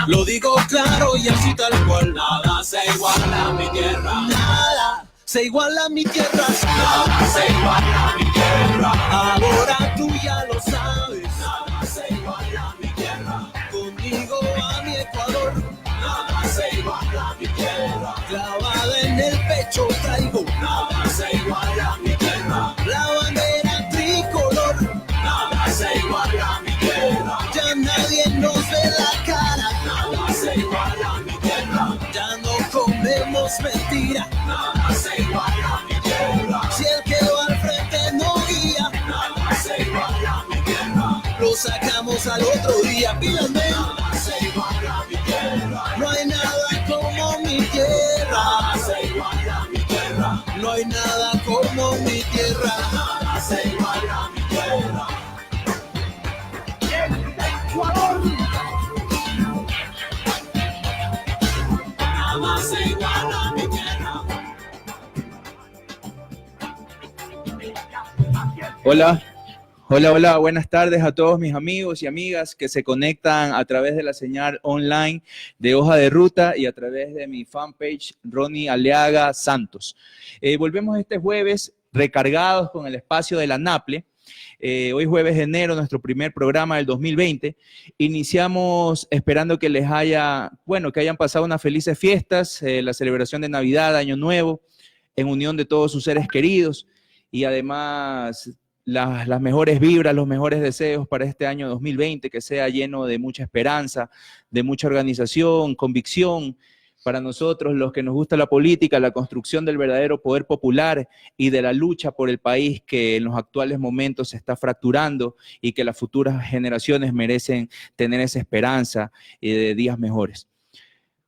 Lo digo claro y así tal cual. Nada se iguala a mi tierra. Nada se iguala a mi tierra. Nada se iguala a mi tierra. Ahora tú ya lo sabes. Nada se iguala a mi tierra. Conmigo a mi Ecuador. Nada se iguala a mi tierra. Clavada en el pecho traigo. Nada se iguala a mi tierra. La bandera tricolor. Nada se iguala a mi tierra. Ya nadie nos ve la cara. Nada se iguala a mi tierra. Ya no comemos mentira. Nada se iguala a mi tierra. Si el que va al frente no guía. Nada se iguala a mi tierra. Lo sacamos al otro día. Pídanme. Nada se iguala a mi tierra. No hay nada como mi tierra. Nada se iguala a mi tierra. No hay nada como mi tierra. Nada se iguala a mi tierra. Ecuador. Nada se iguala a mi tierra. Hola, hola, hola, buenas tardes a todos mis amigos y amigas que se conectan a través de la señal online de Hoja de Ruta y a través de mi fanpage Ronnie Aliaga Santos. Volvemos este jueves recargados con el espacio de la NAPLE. Hoy jueves de enero, nuestro primer programa del 2020. Iniciamos esperando que les haya, bueno, que hayan pasado unas felices fiestas, la celebración de Navidad, Año Nuevo, en unión de todos sus seres queridos y además las mejores vibras, los mejores deseos para este año 2020, que sea lleno de mucha esperanza, de mucha organización, convicción. Para nosotros, los que nos gusta la política, la construcción del verdadero poder popular y de la lucha por el país que en los actuales momentos se está fracturando y que las futuras generaciones merecen tener esa esperanza de días mejores.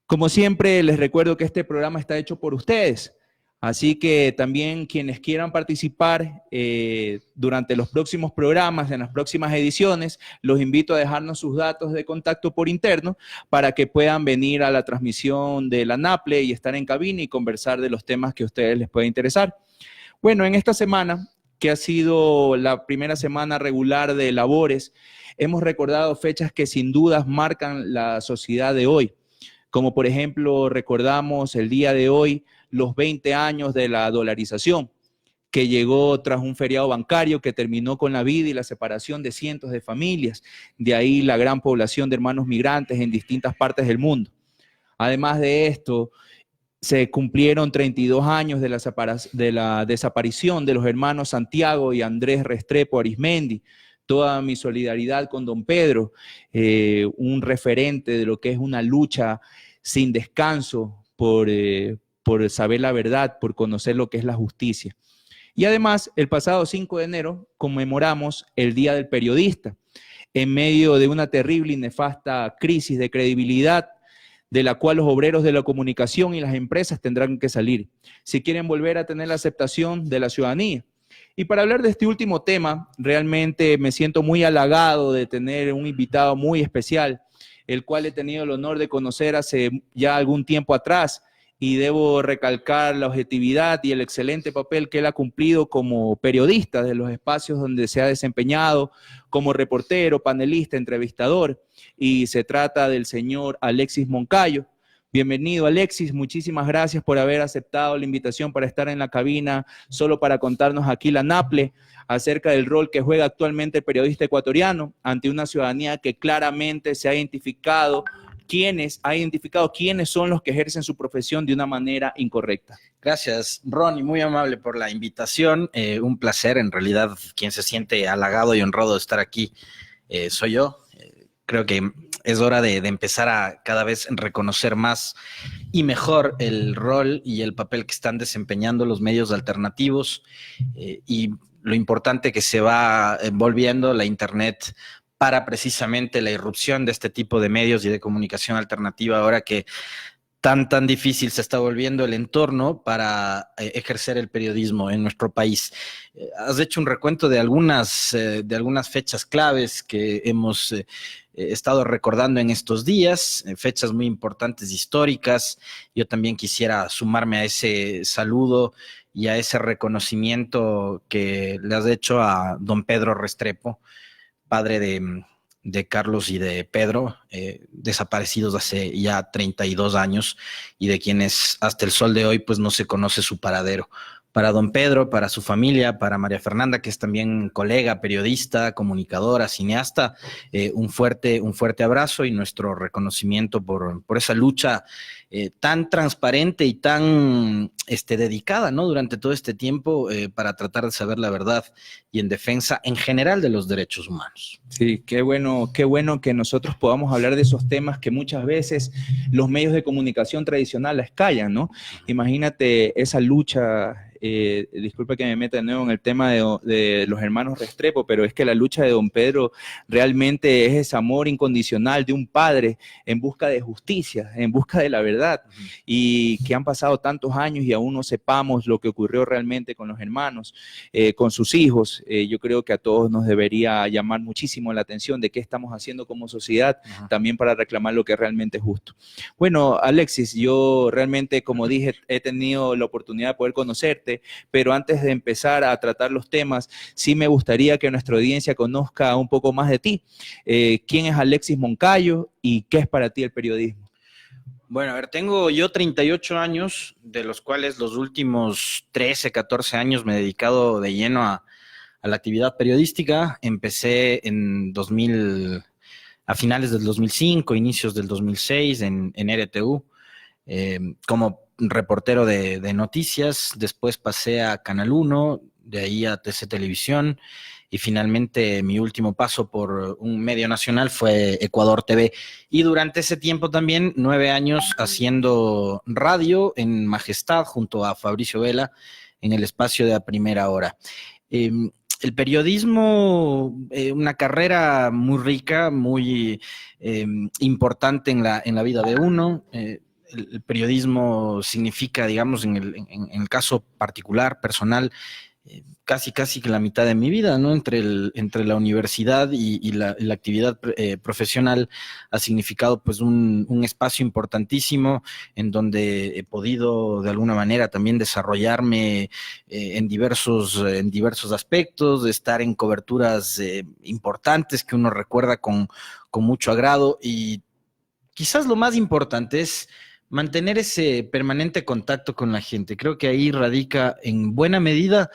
Como siempre, les recuerdo que este programa está hecho por ustedes. Así que también quienes quieran participar durante los próximos programas, en las próximas ediciones, los invito a dejarnos sus datos de contacto por interno para que puedan venir a la transmisión de la NAPLE y estar en cabina y conversar de los temas que a ustedes les pueda interesar. Bueno, en esta semana, que ha sido la primera semana regular de labores, hemos recordado fechas que sin dudas marcan la sociedad de hoy. Como por ejemplo, recordamos el día de hoy los 20 años de la dolarización, que llegó tras un feriado bancario que terminó con la vida y la separación de cientos de familias, de ahí la gran población de hermanos migrantes en distintas partes del mundo. Además de esto, se cumplieron 32 años de la desaparición de los hermanos Santiago y Andrés Restrepo Arizmendi. Toda mi solidaridad con don Pedro, un referente de lo que es una lucha sin descanso por saber la verdad, por conocer lo que es la justicia. Y además, el pasado 5 de enero conmemoramos el Día del Periodista, en medio de una terrible y nefasta crisis de credibilidad de la cual los obreros de la comunicación y las empresas tendrán que salir, si quieren volver a tener la aceptación de la ciudadanía. Y para hablar de este último tema, realmente me siento muy halagado de tener un invitado muy especial, el cual he tenido el honor de conocer hace ya algún tiempo atrás, y debo recalcar la objetividad y el excelente papel que él ha cumplido como periodista de los espacios donde se ha desempeñado, como reportero, panelista, entrevistador, y se trata del señor Alexis Moncayo. Bienvenido, Alexis, muchísimas gracias por haber aceptado la invitación para estar en la cabina, solo para contarnos aquí la NAPLE acerca del rol que juega actualmente el periodista ecuatoriano ante una ciudadanía que claramente se ha identificado quiénes son los que ejercen su profesión de una manera incorrecta. Gracias, Ronnie, muy amable por la invitación. Un placer, en realidad, quien se siente halagado y honrado de estar aquí soy yo. Creo que es hora de empezar a cada vez reconocer más y mejor el rol y el papel que están desempeñando los medios alternativos y lo importante que se va volviendo la Internet para precisamente la irrupción de este tipo de medios y de comunicación alternativa, ahora que tan difícil se está volviendo el entorno para ejercer el periodismo en nuestro país. Has hecho un recuento de algunas fechas claves que hemos estado recordando en estos días, fechas muy importantes históricas. Yo también quisiera sumarme a ese saludo y a ese reconocimiento que le has hecho a don Pedro Restrepo, padre de Carlos y de Pedro, desaparecidos hace ya 32 años y de quienes hasta el sol de hoy pues no se conoce su paradero. Para don Pedro, para su familia, para María Fernanda, que es también colega, periodista, comunicadora, cineasta, un fuerte abrazo y nuestro reconocimiento por esa lucha tan transparente y tan dedicada, ¿no? Durante todo este tiempo para tratar de saber la verdad y en defensa en general de los derechos humanos. Sí, qué bueno que nosotros podamos hablar de esos temas que muchas veces los medios de comunicación tradicionales callan, ¿no? Imagínate esa lucha. Disculpa que me meta de nuevo en el tema de los hermanos Restrepo, pero es que la lucha de don Pedro realmente es ese amor incondicional de un padre en busca de justicia, en busca de la verdad, y que han pasado tantos años y aún no sepamos lo que ocurrió realmente con los hermanos, con sus hijos. Yo creo que a todos nos debería llamar muchísimo la atención de qué estamos haciendo como sociedad, también para reclamar lo que realmente es justo. Bueno, Alexis, yo realmente, como dije, he tenido la oportunidad de poder conocerte, pero antes de empezar a tratar los temas, sí me gustaría que nuestra audiencia conozca un poco más de ti. ¿Quién es Alexis Moncayo y qué es para ti el periodismo? Bueno, a ver, tengo yo 38 años, de los cuales los últimos 13, 14 años me he dedicado de lleno a la actividad periodística. Empecé a finales del 2005, inicios del 2006 en RTU, como reportero de noticias. Después pasé a Canal 1, de ahí a TC Televisión, y finalmente mi último paso por un medio nacional fue Ecuador TV. Y durante ese tiempo también 9 años haciendo radio en Majestad junto a Fabricio Vela en el espacio de A Primera Hora. El periodismo, una carrera muy rica, muy importante en la vida de uno. El periodismo significa, digamos, en el caso particular, personal, casi que la mitad de mi vida, ¿no? Entre la universidad y la actividad profesional ha significado pues un espacio importantísimo en donde he podido de alguna manera también desarrollarme en diversos aspectos, de estar en coberturas importantes que uno recuerda con mucho agrado, y quizás lo más importante es mantener ese permanente contacto con la gente. Creo que ahí radica en buena medida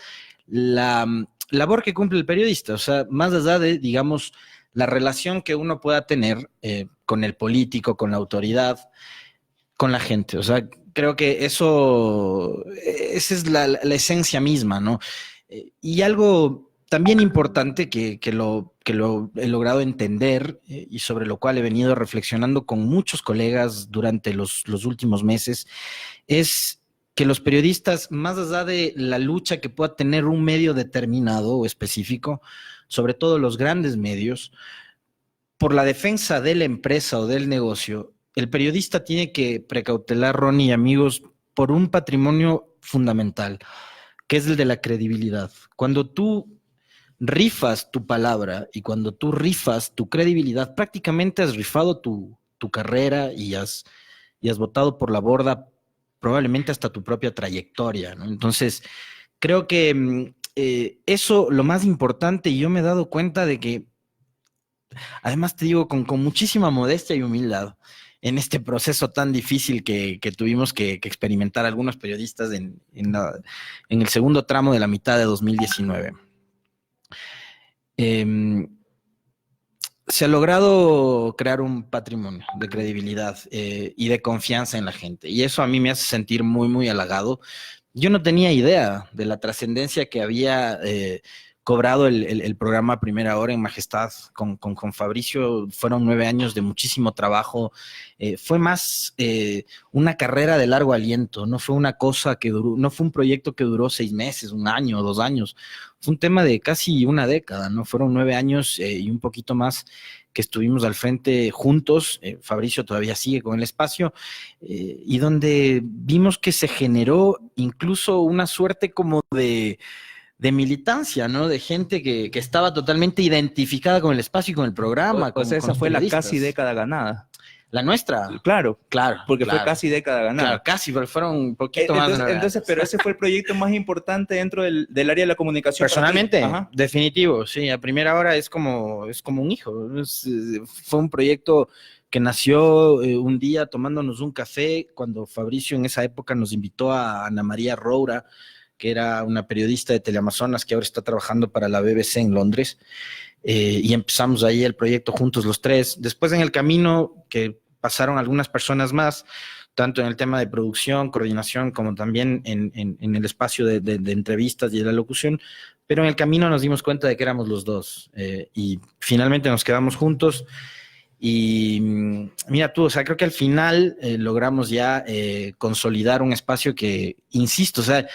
la labor que cumple el periodista. O sea, más allá de, digamos, la relación que uno pueda tener con el político, con la autoridad, con la gente. O sea, creo que esa es la esencia misma, ¿no? Y algo también importante que lo he logrado entender y sobre lo cual he venido reflexionando con muchos colegas durante los últimos meses, es que los periodistas, más allá de la lucha que pueda tener un medio determinado o específico, sobre todo los grandes medios, por la defensa de la empresa o del negocio, el periodista tiene que precautelar, Ronnie y amigos, por un patrimonio fundamental, que es el de la credibilidad. Cuando tú rifas tu palabra y cuando tú rifas tu credibilidad, prácticamente has rifado tu carrera y has botado por la borda probablemente hasta tu propia trayectoria, ¿no? Entonces, creo que eso lo más importante, y yo me he dado cuenta de que, además te digo con muchísima modestia y humildad, en este proceso tan difícil que tuvimos que experimentar algunos periodistas en el segundo tramo de la mitad de 2019. Se ha logrado crear un patrimonio de credibilidad y de confianza en la gente, y eso a mí me hace sentir muy, muy halagado. Yo no tenía idea de la trascendencia que había cobrado el programa Primera Hora en Majestad con Fabricio. Fueron 9 años de muchísimo trabajo. Fue más una carrera de largo aliento. No fue una cosa que duró, no fue un proyecto que duró 6 meses, 1 año, 2 años. Fue un tema de casi una década, ¿no? Fueron 9 años y un poquito más que estuvimos al frente juntos. Fabricio todavía sigue con el espacio, y donde vimos que se generó incluso una suerte como de militancia, ¿no? De gente que estaba totalmente identificada con el espacio y con el programa. O sea, esa fue la casi década ganada. La nuestra. Claro, Claro. porque claro. fue casi década ganada. Claro, casi, pero fueron un poquito más. Entonces, pero ese fue el proyecto más importante dentro del área de la comunicación. Personalmente, Ajá. definitivo, sí. A primera hora es como un hijo. Fue un proyecto que nació un día tomándonos un café cuando Fabricio en esa época nos invitó a Ana María Roura, que era una periodista de Teleamazonas que ahora está trabajando para la BBC en Londres. Y empezamos ahí el proyecto juntos los tres. Después en el camino que pasaron algunas personas más, tanto en el tema de producción, coordinación, como también en el espacio de entrevistas y de la locución, pero en el camino nos dimos cuenta de que éramos los dos y finalmente nos quedamos juntos y mira tú, o sea, creo que al final logramos ya consolidar un espacio que, insisto, o sea,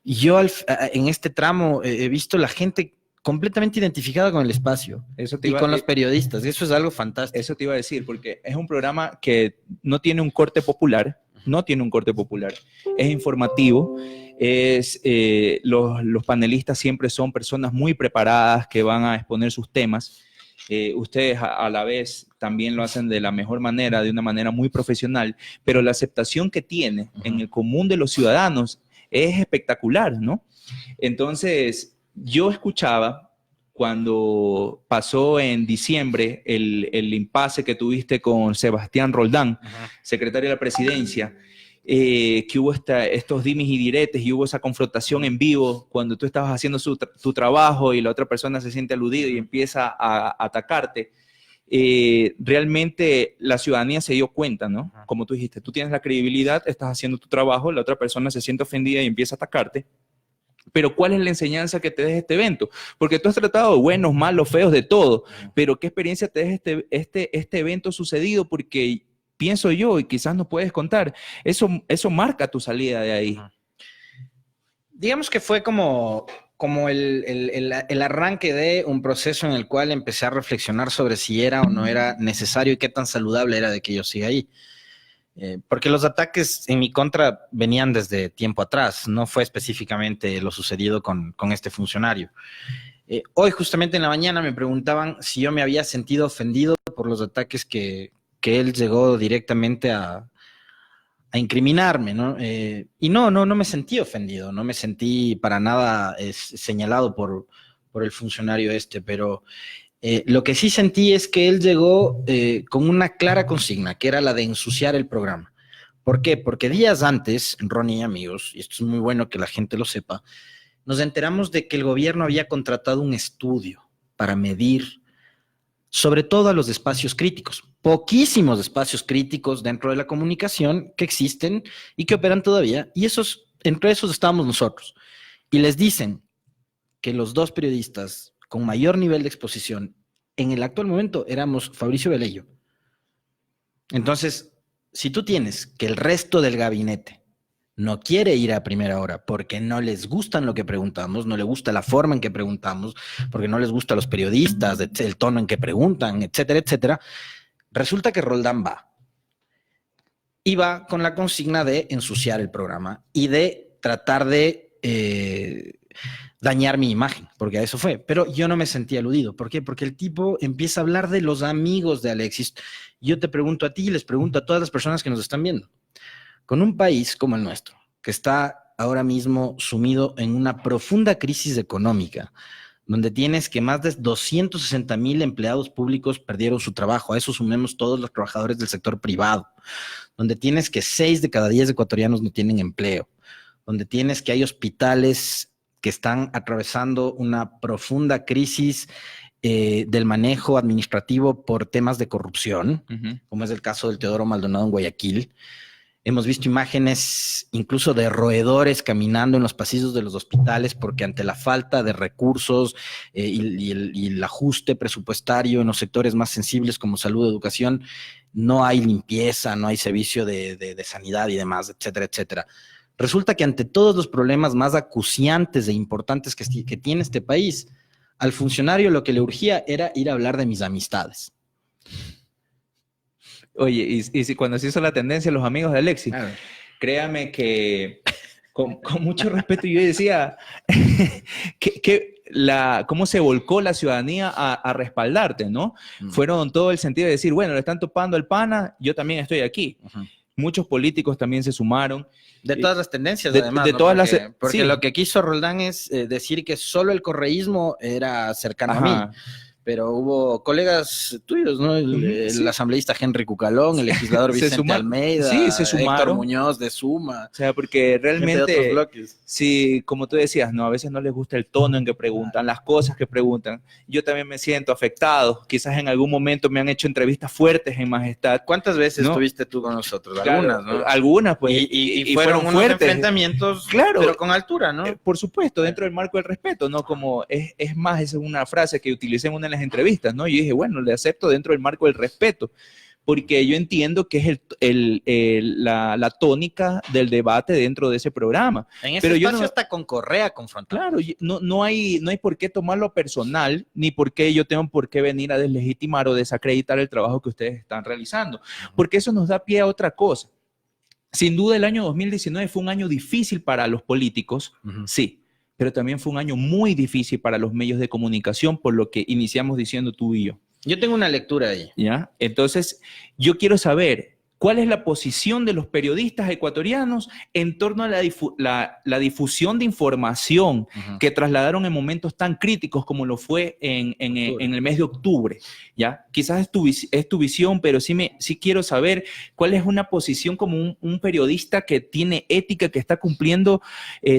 yo en este tramo he visto la gente completamente identificada con el espacio y con los periodistas. Eso es algo fantástico. Eso te iba a decir, porque es un programa que no tiene un corte popular, es informativo, los panelistas siempre son personas muy preparadas que van a exponer sus temas. Ustedes a la vez también lo hacen de la mejor manera, de una manera muy profesional, pero la aceptación que tiene en el común de los ciudadanos es espectacular, ¿no? Entonces, yo escuchaba cuando pasó en diciembre el impasse que tuviste con Sebastián Roldán, secretario de la presidencia, que hubo estos dimes y diretes y hubo esa confrontación en vivo cuando tú estabas haciendo tu trabajo y la otra persona se siente aludida y empieza a atacarte. Realmente la ciudadanía se dio cuenta, ¿no? Como tú dijiste, tú tienes la credibilidad, estás haciendo tu trabajo, la otra persona se siente ofendida y empieza a atacarte. Pero ¿cuál es la enseñanza que te deja este evento? Porque tú has tratado de buenos, malos, feos, de todo, pero ¿qué experiencia te deja este evento sucedido? Porque pienso yo, y quizás nos puedes contar, eso marca tu salida de ahí. Digamos que fue como el arranque de un proceso en el cual empecé a reflexionar sobre si era o no era necesario y qué tan saludable era de que yo siga ahí. Porque los ataques en mi contra venían desde tiempo atrás, no fue específicamente lo sucedido con este funcionario. Hoy justamente en la mañana me preguntaban si yo me había sentido ofendido por los ataques que él llegó directamente a incriminarme, ¿no? Y no me sentí ofendido, no me sentí para nada señalado por el funcionario pero lo que sí sentí es que él llegó con una clara consigna, que era la de ensuciar el programa. ¿Por qué? Porque días antes, Ronnie y amigos, y esto es muy bueno que la gente lo sepa, nos enteramos de que el gobierno había contratado un estudio para medir sobre todo a los espacios críticos, poquísimos espacios críticos dentro de la comunicación que existen y que operan todavía, y entre esos estábamos nosotros. Y les dicen que los dos periodistas con mayor nivel de exposición en el actual momento éramos Fabricio Velello. Entonces, si tú tienes que el resto del gabinete no quiere ir a primera hora porque no les gustan lo que preguntamos, no les gusta la forma en que preguntamos, porque no les gusta a los periodistas, el tono en que preguntan, etcétera, etcétera, resulta que Roldán va. Y va con la consigna de ensuciar el programa y de tratar de dañar mi imagen, porque a eso fue. Pero yo no me sentí aludido. ¿Por qué? Porque el tipo empieza a hablar de los amigos de Alexis. Yo te pregunto a ti y les pregunto a todas las personas que nos están viendo. Con un país como el nuestro, que está ahora mismo sumido en una profunda crisis económica, donde tienes que más de 260,000 empleados públicos perdieron su trabajo, a eso sumemos todos los trabajadores del sector privado, donde tienes que 6 de cada 10 ecuatorianos no tienen empleo, donde tienes que hay hospitales que están atravesando una profunda crisis del manejo administrativo por temas de corrupción, como es el caso del Teodoro Maldonado en Guayaquil. Hemos visto imágenes incluso de roedores caminando en los pasillos de los hospitales porque ante la falta de recursos y el ajuste presupuestario en los sectores más sensibles como salud, educación, no hay limpieza, no hay servicio de sanidad y demás, etcétera, etcétera. Resulta que ante todos los problemas más acuciantes e importantes que tiene este país, al funcionario lo que le urgía era ir a hablar de mis amistades. Oye, y cuando se hizo la tendencia los amigos de Alexis, Claro. Créame que con mucho respeto yo decía, cómo se volcó la ciudadanía a respaldarte, ¿no? Fueron todo el sentido de decir, bueno, le están topando el pana, yo también estoy aquí. Muchos políticos también se sumaron. De todas las tendencias, además, ¿no? Porque lo que quiso Roldán es decir que solo el correísmo era cercano a mí. Pero hubo colegas tuyos, ¿no? El asambleísta Henry Cucalón, el legislador Vicente Almeida, se sumaron. Héctor Muñoz de Suma. O sea, porque realmente, sí, como tú decías, ¿no? A veces no les gusta el tono en que preguntan, las cosas que preguntan. Yo también me siento afectado. Quizás en algún momento me han hecho entrevistas fuertes en Majestad. ¿Cuántas veces estuviste tú con nosotros? Algunas, claro, ¿no? Algunas, pues. Y fueron unos fuertes enfrentamientos, claro, pero con altura, ¿no? Por supuesto, dentro del marco del respeto, ¿no? Como es más, esa es una frase que utilicé en una de las entrevistas, ¿no? Yo dije, bueno, le acepto dentro del marco del respeto, porque yo entiendo que es la tónica del debate dentro de ese programa. En ese espacio está con Correa confrontado. Claro, no hay por qué tomarlo personal, ni por qué yo tengo por qué venir a deslegitimar o desacreditar el trabajo que ustedes están realizando, porque eso nos da pie a otra cosa. Sin duda el año 2019 fue un año difícil para los políticos, sí, pero también fue un año muy difícil para los medios de comunicación, por lo que iniciamos diciendo tú y yo. Yo tengo una lectura ahí. ¿Ya? Entonces, yo quiero saber cuál es la posición de los periodistas ecuatorianos en torno a la difusión de información que trasladaron en momentos tan críticos como lo fue en el mes de octubre. ¿Ya? Quizás es tu visión, pero sí quiero saber cuál es una posición como un periodista que tiene ética, que está cumpliendo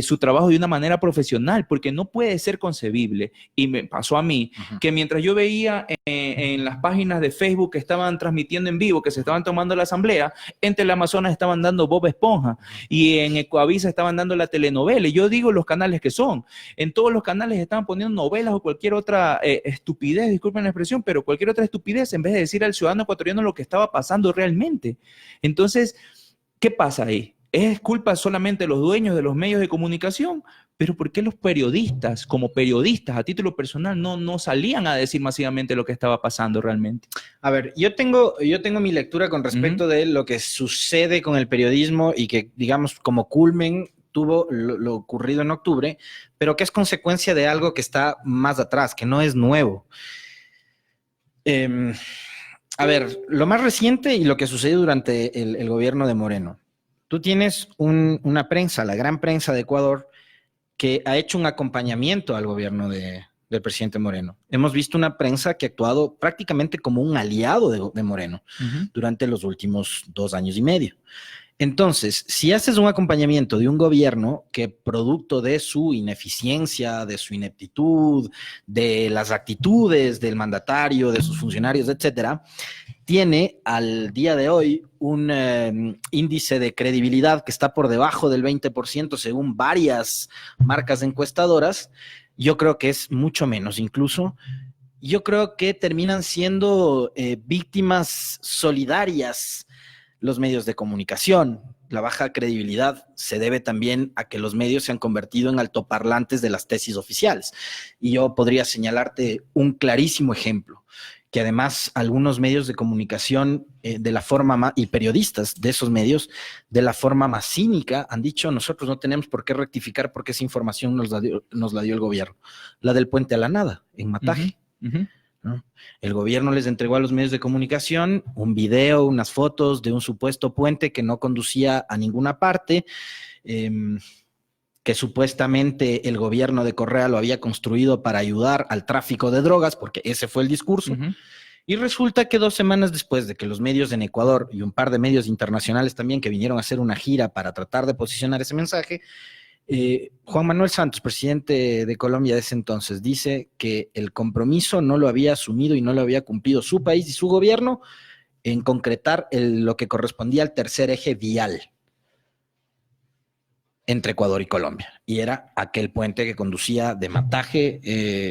su trabajo de una manera profesional, porque no puede ser concebible, y me pasó a mí, que mientras yo veía en las páginas de Facebook que estaban transmitiendo en vivo, que se estaban tomando la asamblea, en Teleamazonas estaban dando Bob Esponja y en Ecoavisa estaban dando la telenovela. Y yo digo los canales que son. En todos los canales estaban poniendo novelas o cualquier otra estupidez, disculpen la expresión, pero cualquier otra estupidez en vez de decir al ciudadano ecuatoriano lo que estaba pasando realmente. Entonces, ¿qué pasa ahí? ¿Es culpa solamente de los dueños de los medios de comunicación? Pero ¿por qué los periodistas, como periodistas a título personal, no salían a decir masivamente lo que estaba pasando realmente? A ver, yo tengo mi lectura con respecto de lo que sucede con el periodismo y que, digamos, como culmen tuvo lo ocurrido en octubre, pero que es consecuencia de algo que está más atrás, que no es nuevo. A ver, lo más reciente y lo que sucedió durante el gobierno de Moreno. Tú tienes una prensa, la gran prensa de Ecuador, que ha hecho un acompañamiento al gobierno del presidente Moreno. Hemos visto una prensa que ha actuado prácticamente como un aliado de Moreno durante los últimos 2 años y medio. Entonces, si haces un acompañamiento de un gobierno que, producto de su ineficiencia, de su ineptitud, de las actitudes del mandatario, de sus funcionarios, etcétera, tiene al día de hoy un índice de credibilidad que está por debajo del 20% según varias marcas encuestadoras, yo creo que es mucho menos incluso. Yo creo que terminan siendo víctimas solidarias los medios de comunicación. La baja credibilidad se debe también a que los medios se han convertido en altoparlantes de las tesis oficiales. Y yo podría señalarte un clarísimo ejemplo, que además algunos medios de comunicación de la forma más, y periodistas de esos medios, de la forma más cínica, han dicho: nosotros no tenemos por qué rectificar porque esa información nos la dio el gobierno. La del puente a la nada, en Mataje. ¿No? El gobierno les entregó a los medios de comunicación un video, unas fotos de un supuesto puente que no conducía a ninguna parte, que supuestamente el gobierno de Correa lo había construido para ayudar al tráfico de drogas, porque ese fue el discurso. Y resulta que 2 semanas después de que los medios en Ecuador y un par de medios internacionales también que vinieron a hacer una gira para tratar de posicionar ese mensaje, Juan Manuel Santos, presidente de Colombia de ese entonces, dice que el compromiso no lo había asumido y no lo había cumplido su país y su gobierno en concretar lo que correspondía al tercer eje vial entre Ecuador y Colombia. Y era aquel puente que conducía de Mataje,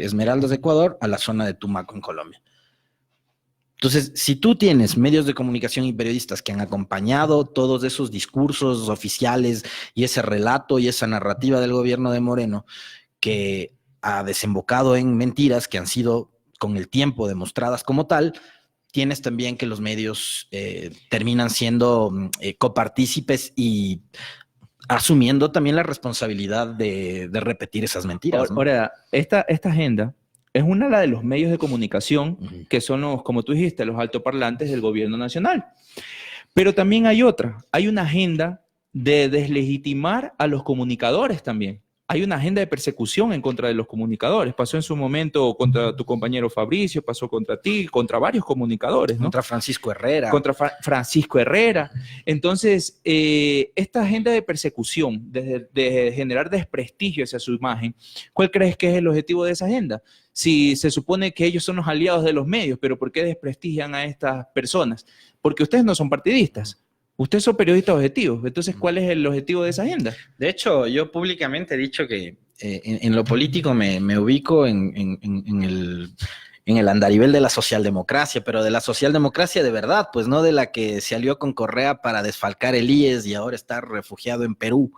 Esmeraldas de Ecuador, a la zona de Tumaco en Colombia. Entonces, si tú tienes medios de comunicación y periodistas que han acompañado todos esos discursos oficiales y ese relato y esa narrativa del gobierno de Moreno, que ha desembocado en mentiras que han sido con el tiempo demostradas como tal, tienes también que los medios terminan siendo copartícipes y asumiendo también la responsabilidad de repetir esas mentiras, ¿no? Ahora, esta agenda es una de los medios de comunicación que son los, como tú dijiste, los altoparlantes del gobierno nacional. Pero también hay otra, hay una agenda de deslegitimar a los comunicadores también. Hay una agenda de persecución en contra de los comunicadores. Pasó en su momento contra tu compañero Fabricio, pasó contra ti, contra varios comunicadores, ¿no? Contra Francisco Herrera. Contra Francisco Herrera. Entonces, esta agenda de persecución, de generar desprestigio hacia su imagen, ¿cuál crees que es el objetivo de esa agenda? Si se supone que ellos son los aliados de los medios, pero ¿por qué desprestigian a estas personas? Porque ustedes no son partidistas. Ustedes son periodistas objetivos. Entonces, ¿cuál es el objetivo de esa agenda? De hecho, yo públicamente he dicho que en lo político me ubico en el andarivel de la socialdemocracia, pero de la socialdemocracia de verdad, pues no de la que se alió con Correa para desfalcar el IES y ahora está refugiado en Perú,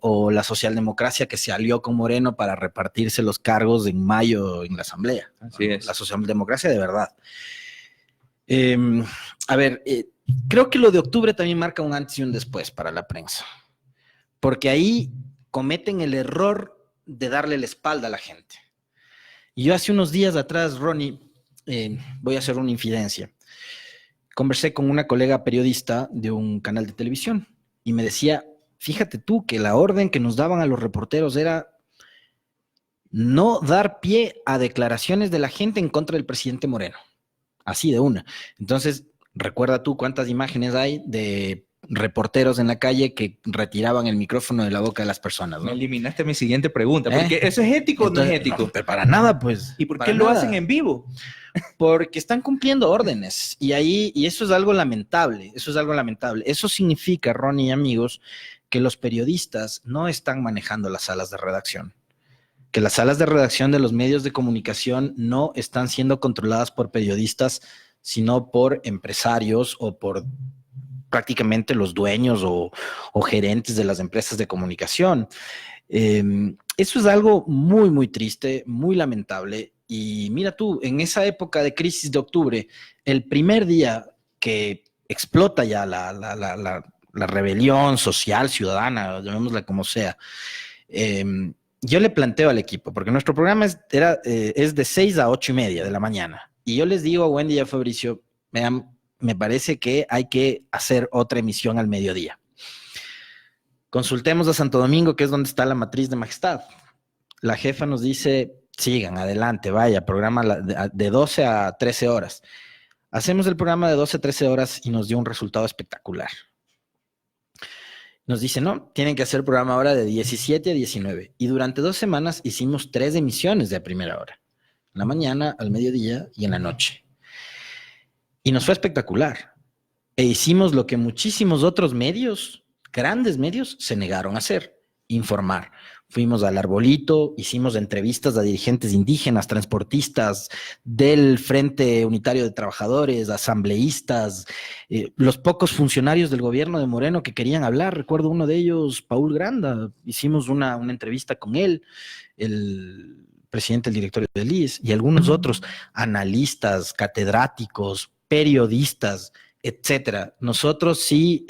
o la socialdemocracia que se alió con Moreno para repartirse los cargos en mayo en la Asamblea. Así es. La socialdemocracia de verdad. Creo que lo de octubre también marca un antes y un después para la prensa, porque ahí cometen el error de darle la espalda a la gente. Y yo hace unos días atrás, Ronnie, voy a hacer una infidencia. Conversé con una colega periodista de un canal de televisión y me decía, fíjate tú que la orden que nos daban a los reporteros era no dar pie a declaraciones de la gente en contra del presidente Moreno. Así de una. Entonces, recuerda tú cuántas imágenes hay de reporteros en la calle que retiraban el micrófono de la boca de las personas, ¿no? Me eliminaste mi siguiente pregunta, porque ¿eso es ético o no es ético? No, pero para nada, pues. ¿Y por qué lo hacen en vivo? Porque están cumpliendo órdenes y eso es algo lamentable, Eso significa, Ronnie y amigos, que los periodistas no están manejando las salas de redacción, que las salas de redacción de los medios de comunicación no están siendo controladas por periodistas, sino por empresarios o por prácticamente los dueños o gerentes de las empresas de comunicación. Eso es algo muy, muy triste, muy lamentable. Y mira tú, en esa época de crisis de octubre, el primer día que explota ya la rebelión social, ciudadana, llamémosla como sea, yo le planteo al equipo, porque nuestro programa es de 6 a 8:30 de la mañana. Y yo les digo a Wendy y a Fabricio, me parece que hay que hacer otra emisión al mediodía. Consultemos a Santo Domingo, que es donde está la matriz de Majestad. La jefa nos dice, sigan, adelante, vaya, programa de 12 a 13 horas. Hacemos el programa de 12 a 13 horas y nos dio un resultado espectacular. Nos dice, no, tienen que hacer el programa ahora de 17 a 19. Y durante 2 semanas hicimos 3 emisiones de a primera hora. En la mañana, al mediodía y en la noche. Y nos fue espectacular. E hicimos lo que muchísimos otros medios, grandes medios, se negaron a hacer, informar. Fuimos al Arbolito, hicimos entrevistas a dirigentes indígenas, transportistas del Frente Unitario de Trabajadores, asambleístas, los pocos funcionarios del gobierno de Moreno que querían hablar. Recuerdo uno de ellos, Paul Granda, hicimos una entrevista con él, el presidente del directorio del IES, y algunos otros analistas, catedráticos, periodistas, etcétera. Nosotros sí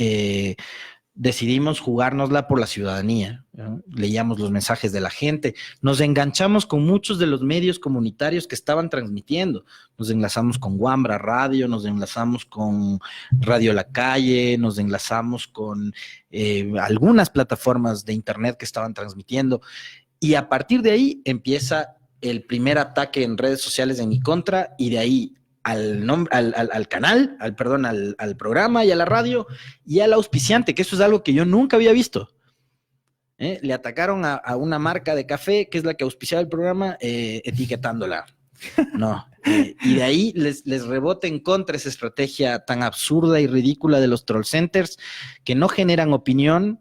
decidimos jugárnosla por la ciudadanía, ¿no? Leíamos los mensajes de la gente, nos enganchamos con muchos de los medios comunitarios que estaban transmitiendo, nos enlazamos con Wambra Radio, nos enlazamos con Radio La Calle, nos enlazamos con algunas plataformas de internet que estaban transmitiendo, y a partir de ahí empieza el primer ataque en redes sociales en mi contra, y de ahí al programa y a la radio y al auspiciante, que eso es algo que yo nunca había visto. Le atacaron a una marca de café, que es la que auspiciaba el programa, etiquetándola. No. Y de ahí les rebota en contra esa estrategia tan absurda y ridícula de los troll centers, que no generan opinión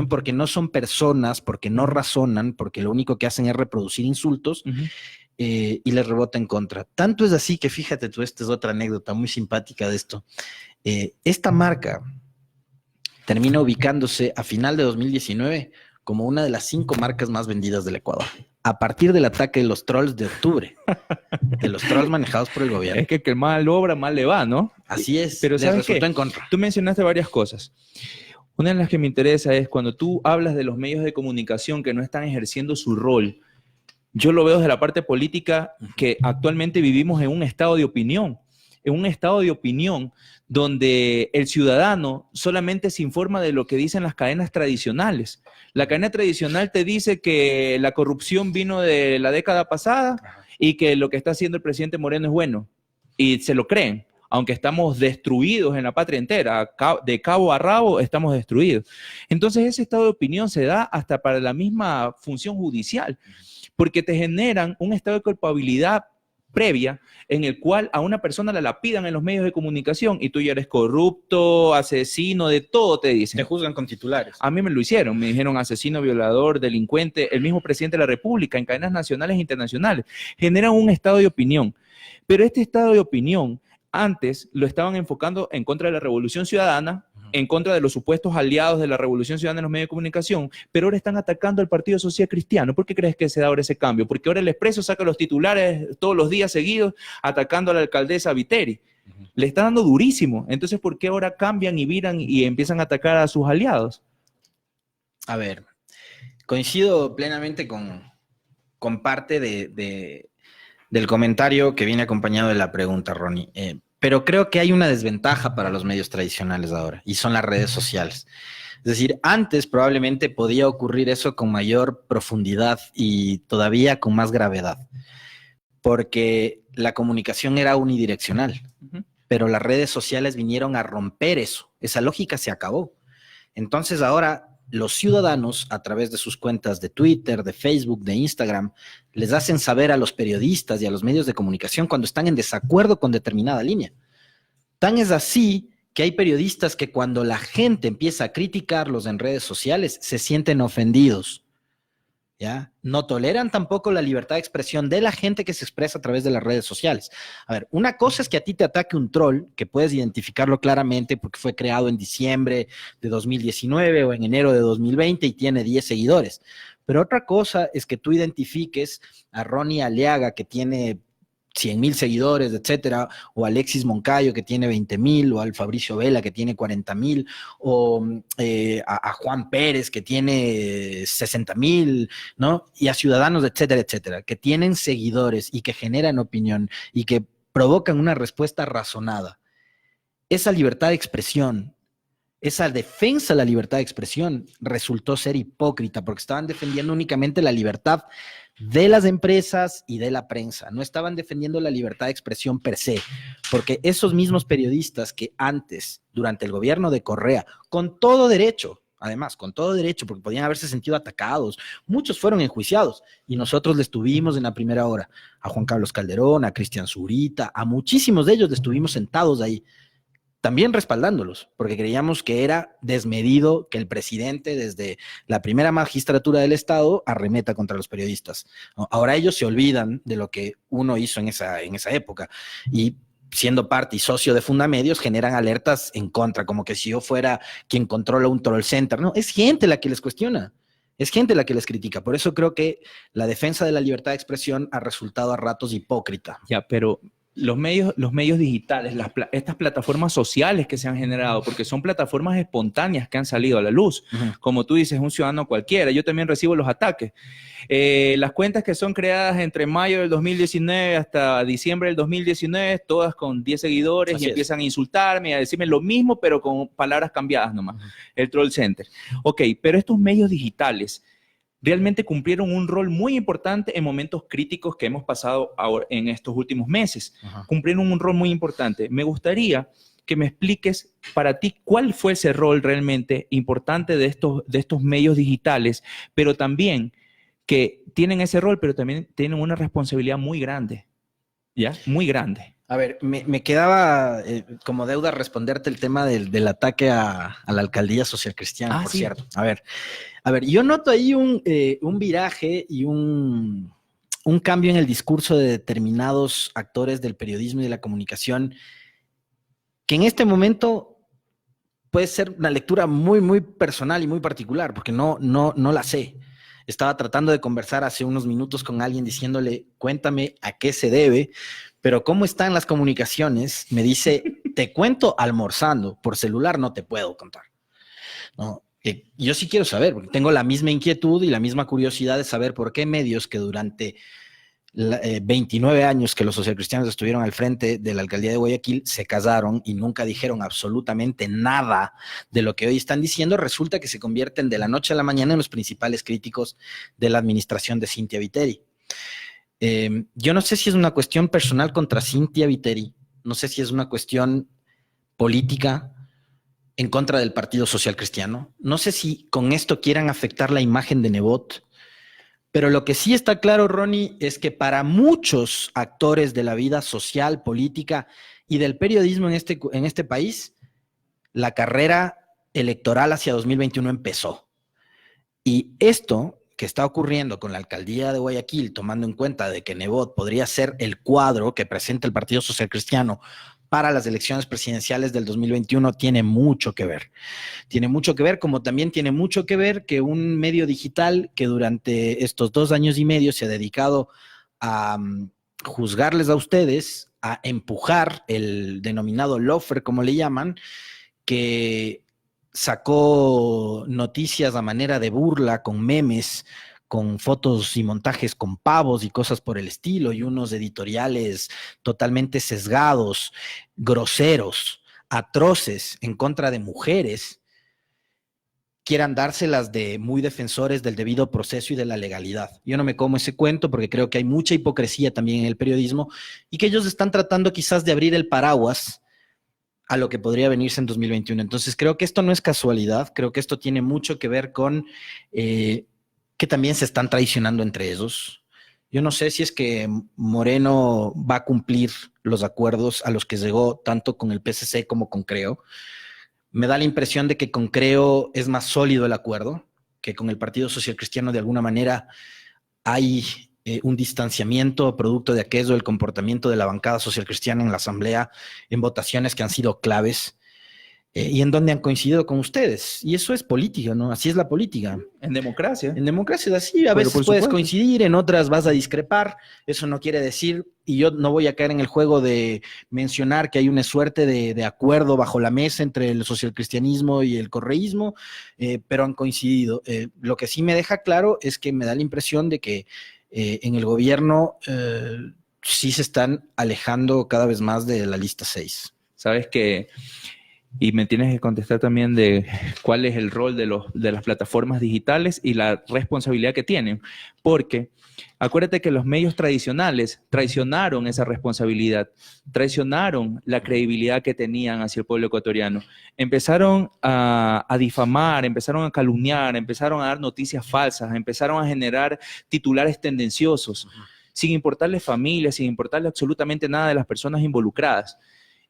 porque no son personas, porque no razonan, porque lo único que hacen es reproducir insultos. Y les rebota en contra. Tanto es así que, fíjate tú, esta es otra anécdota muy simpática de esto. Esta marca termina ubicándose a final de 2019 como una de las 5 marcas más vendidas del Ecuador, a partir del ataque de los trolls de octubre, de los trolls manejados por el gobierno. Es que el mal obra, mal le va, ¿no? Así es, pero les ¿sabes resultó qué? en contra. Tú mencionaste varias cosas. Una de las que me interesa es cuando tú hablas de los medios de comunicación que no están ejerciendo su rol. Yo lo veo desde la parte política, que actualmente vivimos en un estado de opinión, donde el ciudadano solamente se informa de lo que dicen las cadenas tradicionales. La cadena tradicional te dice que la corrupción vino de la década pasada y que lo que está haciendo el presidente Moreno es bueno, y se lo creen. Aunque estamos destruidos en la patria entera, de cabo a rabo estamos destruidos. Entonces ese estado de opinión se da hasta para la misma función judicial, porque te generan un estado de culpabilidad previa en el cual a una persona la lapidan en los medios de comunicación y tú ya eres corrupto, asesino, de todo te dicen. Te juzgan con titulares. A mí me lo hicieron, me dijeron asesino, violador, delincuente, el mismo presidente de la República en cadenas nacionales e internacionales. Generan un estado de opinión, pero este estado de opinión antes lo estaban enfocando en contra de la Revolución Ciudadana, en contra de los supuestos aliados de la Revolución Ciudadana en los medios de comunicación, pero ahora están atacando al Partido Social Cristiano. ¿Por qué crees que se da ahora ese cambio? Porque ahora el Expreso saca los titulares todos los días seguidos atacando a la alcaldesa Viteri. Le está dando durísimo. Entonces, ¿por qué ahora cambian y viran y empiezan a atacar a sus aliados? A ver, coincido plenamente con parte del comentario que viene acompañado de la pregunta, Ronnie. Pero creo que hay una desventaja para los medios tradicionales ahora, y son las redes sociales. Es decir, antes probablemente podía ocurrir eso con mayor profundidad y todavía con más gravedad, porque la comunicación era unidireccional, pero las redes sociales vinieron a romper eso. Esa lógica se acabó. Entonces ahora los ciudadanos, a través de sus cuentas de Twitter, de Facebook, de Instagram, les hacen saber a los periodistas y a los medios de comunicación cuando están en desacuerdo con determinada línea. Tan es así que hay periodistas que cuando la gente empieza a criticarlos en redes sociales, se sienten ofendidos, ¿ya? No toleran tampoco la libertad de expresión de la gente que se expresa a través de las redes sociales. A ver, una cosa es que a ti te ataque un troll, que puedes identificarlo claramente porque fue creado en diciembre de 2019 o en enero de 2020 y tiene 10 seguidores. Pero otra cosa es que tú identifiques a Ronnie Aliaga, que tiene 100,000 seguidores, etcétera, o Alexis Moncayo, que tiene 20,000, o al Fabricio Vela, que tiene 40,000, o a Juan Pérez, que tiene 60,000, ¿no? Y a ciudadanos, etcétera, etcétera, que tienen seguidores y que generan opinión y que provocan una respuesta razonada. Esa libertad de expresión, esa defensa de la libertad de expresión resultó ser hipócrita porque estaban defendiendo únicamente la libertad de las empresas y de la prensa. No estaban defendiendo la libertad de expresión per se, porque esos mismos periodistas que antes, durante el gobierno de Correa, con todo derecho, además, con todo derecho, porque podían haberse sentido atacados, muchos fueron enjuiciados y nosotros les tuvimos en la primera hora a Juan Carlos Calderón, a Cristian Zurita, a muchísimos de ellos les tuvimos sentados ahí, también respaldándolos, porque creíamos que era desmedido que el presidente desde la primera magistratura del Estado arremeta contra los periodistas, ¿no? Ahora ellos se olvidan de lo que uno hizo en esa época y siendo parte y socio de Fundamedios generan alertas en contra, como que si yo fuera quien controla un troll center. No, es gente la que les cuestiona, es gente la que les critica. Por eso creo que la defensa de la libertad de expresión ha resultado a ratos hipócrita. Ya, pero los medios digitales, estas plataformas sociales que se han generado, porque son plataformas espontáneas que han salido a la luz. Como tú dices, un ciudadano cualquiera. Yo también recibo los ataques. Las cuentas que son creadas entre mayo del 2019 hasta diciembre del 2019, todas con 10 seguidores. Así y empiezan a insultarme, a decirme lo mismo, pero con palabras cambiadas nomás. El troll center. Ok, pero estos medios digitales realmente cumplieron un rol muy importante en momentos críticos que hemos pasado ahora, en estos últimos meses. Cumplieron un rol muy importante. Me gustaría que me expliques para ti cuál fue ese rol realmente importante de estos medios digitales, pero también que tienen ese rol, pero también tienen una responsabilidad muy grande, ¿ya? Muy grande. A ver, me quedaba como deuda responderte el tema del ataque a la alcaldía socialcristiana, por cierto. A ver, yo noto ahí un viraje y un cambio en el discurso de determinados actores del periodismo y de la comunicación que en este momento puede ser una lectura muy, muy personal y muy particular, porque no la sé. Estaba tratando de conversar hace unos minutos con alguien diciéndole, cuéntame a qué se debe, pero ¿cómo están las comunicaciones? Me dice, te cuento almorzando, por celular no te puedo contar. ¿no? Yo sí quiero saber, porque tengo la misma inquietud y la misma curiosidad de saber por qué medios que durante 29 años que los socialcristianos estuvieron al frente de la alcaldía de Guayaquil se casaron y nunca dijeron absolutamente nada de lo que hoy están diciendo, resulta que se convierten de la noche a la mañana en los principales críticos de la administración de Cynthia Viteri. Yo no sé si es una cuestión personal contra Cynthia Viteri, no sé si es una cuestión política en contra del Partido Social Cristiano, no sé si con esto quieran afectar la imagen de Nebot. Pero lo que sí está claro, Ronnie, es que para muchos actores de la vida social, política y del periodismo en este país, la carrera electoral hacia 2021 empezó. Y esto que está ocurriendo con la alcaldía de Guayaquil, tomando en cuenta de que Nebot podría ser el cuadro que presenta el Partido Social Cristiano para las elecciones presidenciales del 2021, tiene mucho que ver. Tiene mucho que ver, como también tiene mucho que ver que un medio digital que durante estos 2 años y medio se ha dedicado a juzgarles a ustedes, a empujar el denominado loafer, como le llaman, que sacó noticias a manera de burla, con memes, con fotos y montajes con pavos y cosas por el estilo, y unos editoriales totalmente sesgados, groseros, atroces en contra de mujeres, quieran dárselas de muy defensores del debido proceso y de la legalidad. Yo no me como ese cuento porque creo que hay mucha hipocresía también en el periodismo y que ellos están tratando quizás de abrir el paraguas a lo que podría venirse en 2021. Entonces creo que esto no es casualidad, creo que esto tiene mucho que ver con que también se están traicionando entre ellos. Yo no sé si es que Moreno va a cumplir los acuerdos a los que llegó tanto con el PSC como con Creo. Me da la impresión de que con Creo es más sólido el acuerdo, que con el Partido Social Cristiano de alguna manera hay un distanciamiento producto de aquello del comportamiento de la bancada social cristiana en la asamblea, en votaciones que han sido claves y en donde han coincidido con ustedes. Y eso es política, ¿no? Así es la política. En democracia. En democracia es así, a veces puedes coincidir, en otras vas a discrepar. Eso no quiere decir, y yo no voy a caer en el juego de mencionar que hay una suerte de acuerdo bajo la mesa entre el socialcristianismo y el correísmo, pero han coincidido. Lo que sí me deja claro es que me da la impresión de que en el gobierno sí se están alejando cada vez más de la lista 6. Sabes que, y me tienes que contestar también de cuál es el rol de las plataformas digitales y la responsabilidad que tienen, porque acuérdate que los medios tradicionales traicionaron esa responsabilidad, traicionaron la credibilidad que tenían hacia el pueblo ecuatoriano, empezaron a difamar, empezaron a calumniar, empezaron a dar noticias falsas, empezaron a generar titulares tendenciosos, sin importarle familia, sin importarle absolutamente nada de las personas involucradas.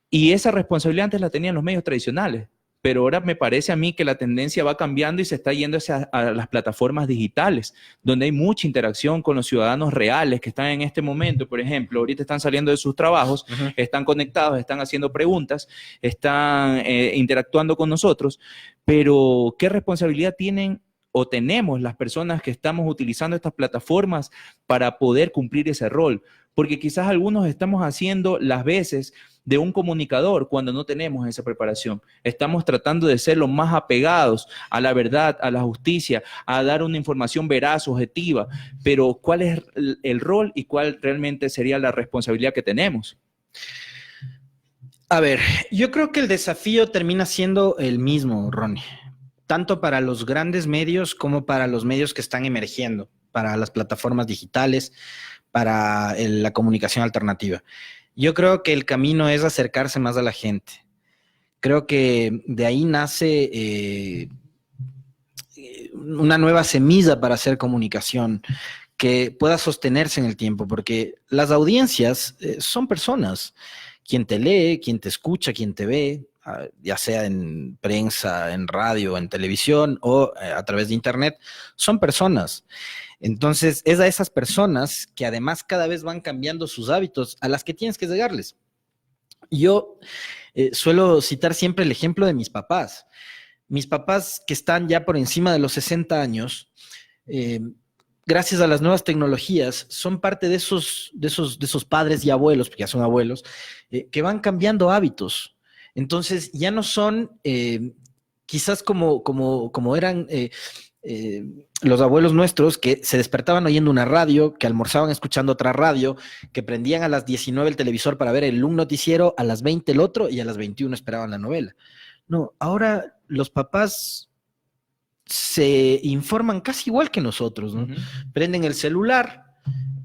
Y esa responsabilidad antes la tenían los medios tradicionales, pero ahora me parece a mí que la tendencia va cambiando y se está yendo a las plataformas digitales, donde hay mucha interacción con los ciudadanos reales que están en este momento. Por ejemplo, ahorita están saliendo de sus trabajos, están conectados, están haciendo preguntas, están interactuando con nosotros, pero ¿qué responsabilidad tienen o tenemos las personas que estamos utilizando estas plataformas para poder cumplir ese rol? Porque quizás algunos estamos haciendo las veces de un comunicador cuando no tenemos esa preparación. Estamos tratando de ser lo más apegados a la verdad, a la justicia, a dar una información veraz, objetiva, pero ¿cuál es el rol y cuál realmente sería la responsabilidad que tenemos? A ver, yo creo que el desafío termina siendo el mismo, Ronnie, tanto para los grandes medios como para los medios que están emergiendo, para las plataformas digitales, para la comunicación alternativa. Yo creo que el camino es acercarse más a la gente. Creo que de ahí nace una nueva semilla para hacer comunicación que pueda sostenerse en el tiempo, porque las audiencias son personas. Quien te lee, quien te escucha, quien te ve, ya sea en prensa, en radio, en televisión o a través de internet, son personas. Entonces, es a esas personas que además cada vez van cambiando sus hábitos a las que tienes que llegarles. Yo suelo citar siempre el ejemplo de mis papás. Mis papás que están ya por encima de los 60 años, gracias a las nuevas tecnologías, son parte de esos padres y abuelos, porque ya son abuelos, que van cambiando hábitos. Entonces, ya no son quizás como eran los abuelos nuestros que se despertaban oyendo una radio, que almorzaban escuchando otra radio, que prendían a las 19 el televisor para ver un noticiero, a las 20 el otro y a las 21 esperaban la novela. No, ahora los papás se informan casi igual que nosotros, ¿no? Prenden el celular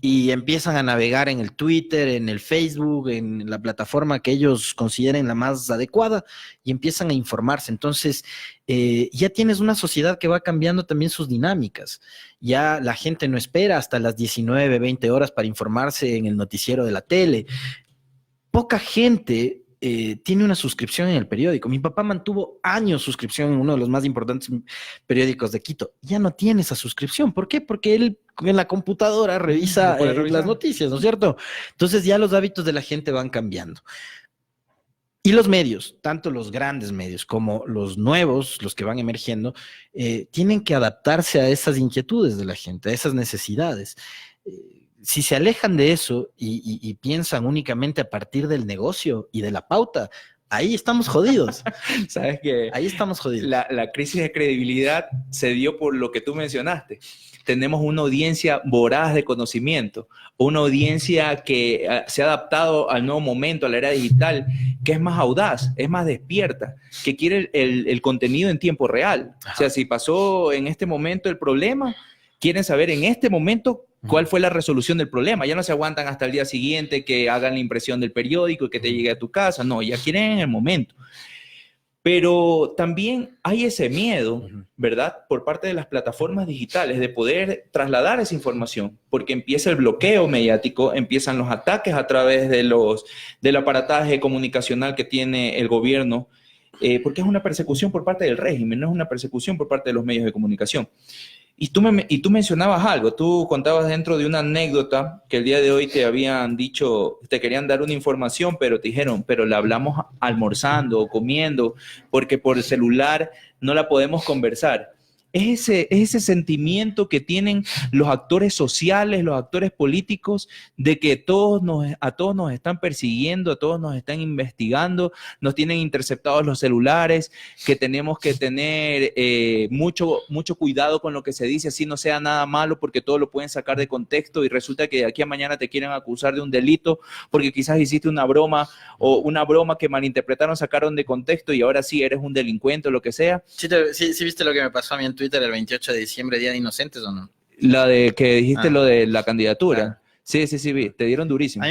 y empiezan a navegar en el Twitter, en el Facebook, en la plataforma que ellos consideren la más adecuada y empiezan a informarse. Entonces, ya tienes una sociedad que va cambiando también sus dinámicas. Ya la gente no espera hasta las 19, 20 horas para informarse en el noticiero de la tele. Poca gente tiene una suscripción en el periódico. Mi papá mantuvo años suscripción en uno de los más importantes periódicos de Quito. Ya no tiene esa suscripción. ¿Por qué? Porque él en la computadora revisa las noticias, ¿no es cierto? Entonces ya los hábitos de la gente van cambiando. Y los medios, tanto los grandes medios como los nuevos, los que van emergiendo, tienen que adaptarse a esas inquietudes de la gente, a esas necesidades. Si se alejan de eso y piensan únicamente a partir del negocio y de la pauta, ahí estamos jodidos. Sabes que ahí estamos jodidos. La crisis de credibilidad se dio por lo que tú mencionaste. Tenemos una audiencia voraz de conocimiento, una audiencia que se ha adaptado al nuevo momento, a la era digital, que es más audaz, es más despierta, que quiere el contenido en tiempo real. Ajá. O sea, si pasó en este momento el problema, quieren saber en este momento cuál fue la resolución del problema. Ya no se aguantan hasta el día siguiente que hagan la impresión del periódico y que te llegue a tu casa. No, ya quieren en el momento. Pero también hay ese miedo, ¿verdad? Por parte de las plataformas digitales de poder trasladar esa información, porque empieza el bloqueo mediático, empiezan los ataques a través del aparataje comunicacional que tiene el gobierno, porque es una persecución por parte del régimen, no es una persecución por parte de los medios de comunicación. Y tú mencionabas algo, tú contabas dentro de una anécdota que el día de hoy te habían dicho, te querían dar una información, pero te dijeron, pero la hablamos almorzando o comiendo, porque por el celular no la podemos conversar. Es ese sentimiento que tienen los actores sociales, los actores políticos, de que a todos nos están persiguiendo, a todos nos están investigando, nos tienen interceptados los celulares, que tenemos que tener mucho cuidado con lo que se dice, así no sea nada malo, porque todo lo pueden sacar de contexto y resulta que de aquí a mañana te quieren acusar de un delito, porque quizás hiciste una broma o una broma que malinterpretaron, sacaron de contexto y ahora sí eres un delincuente o lo que sea. Sí, viste lo que me pasó a mí en Twitter el 28 de diciembre, Día de Inocentes, ¿o no? La de que dijiste lo de la candidatura. Claro. Sí, vi. Te dieron durísimo.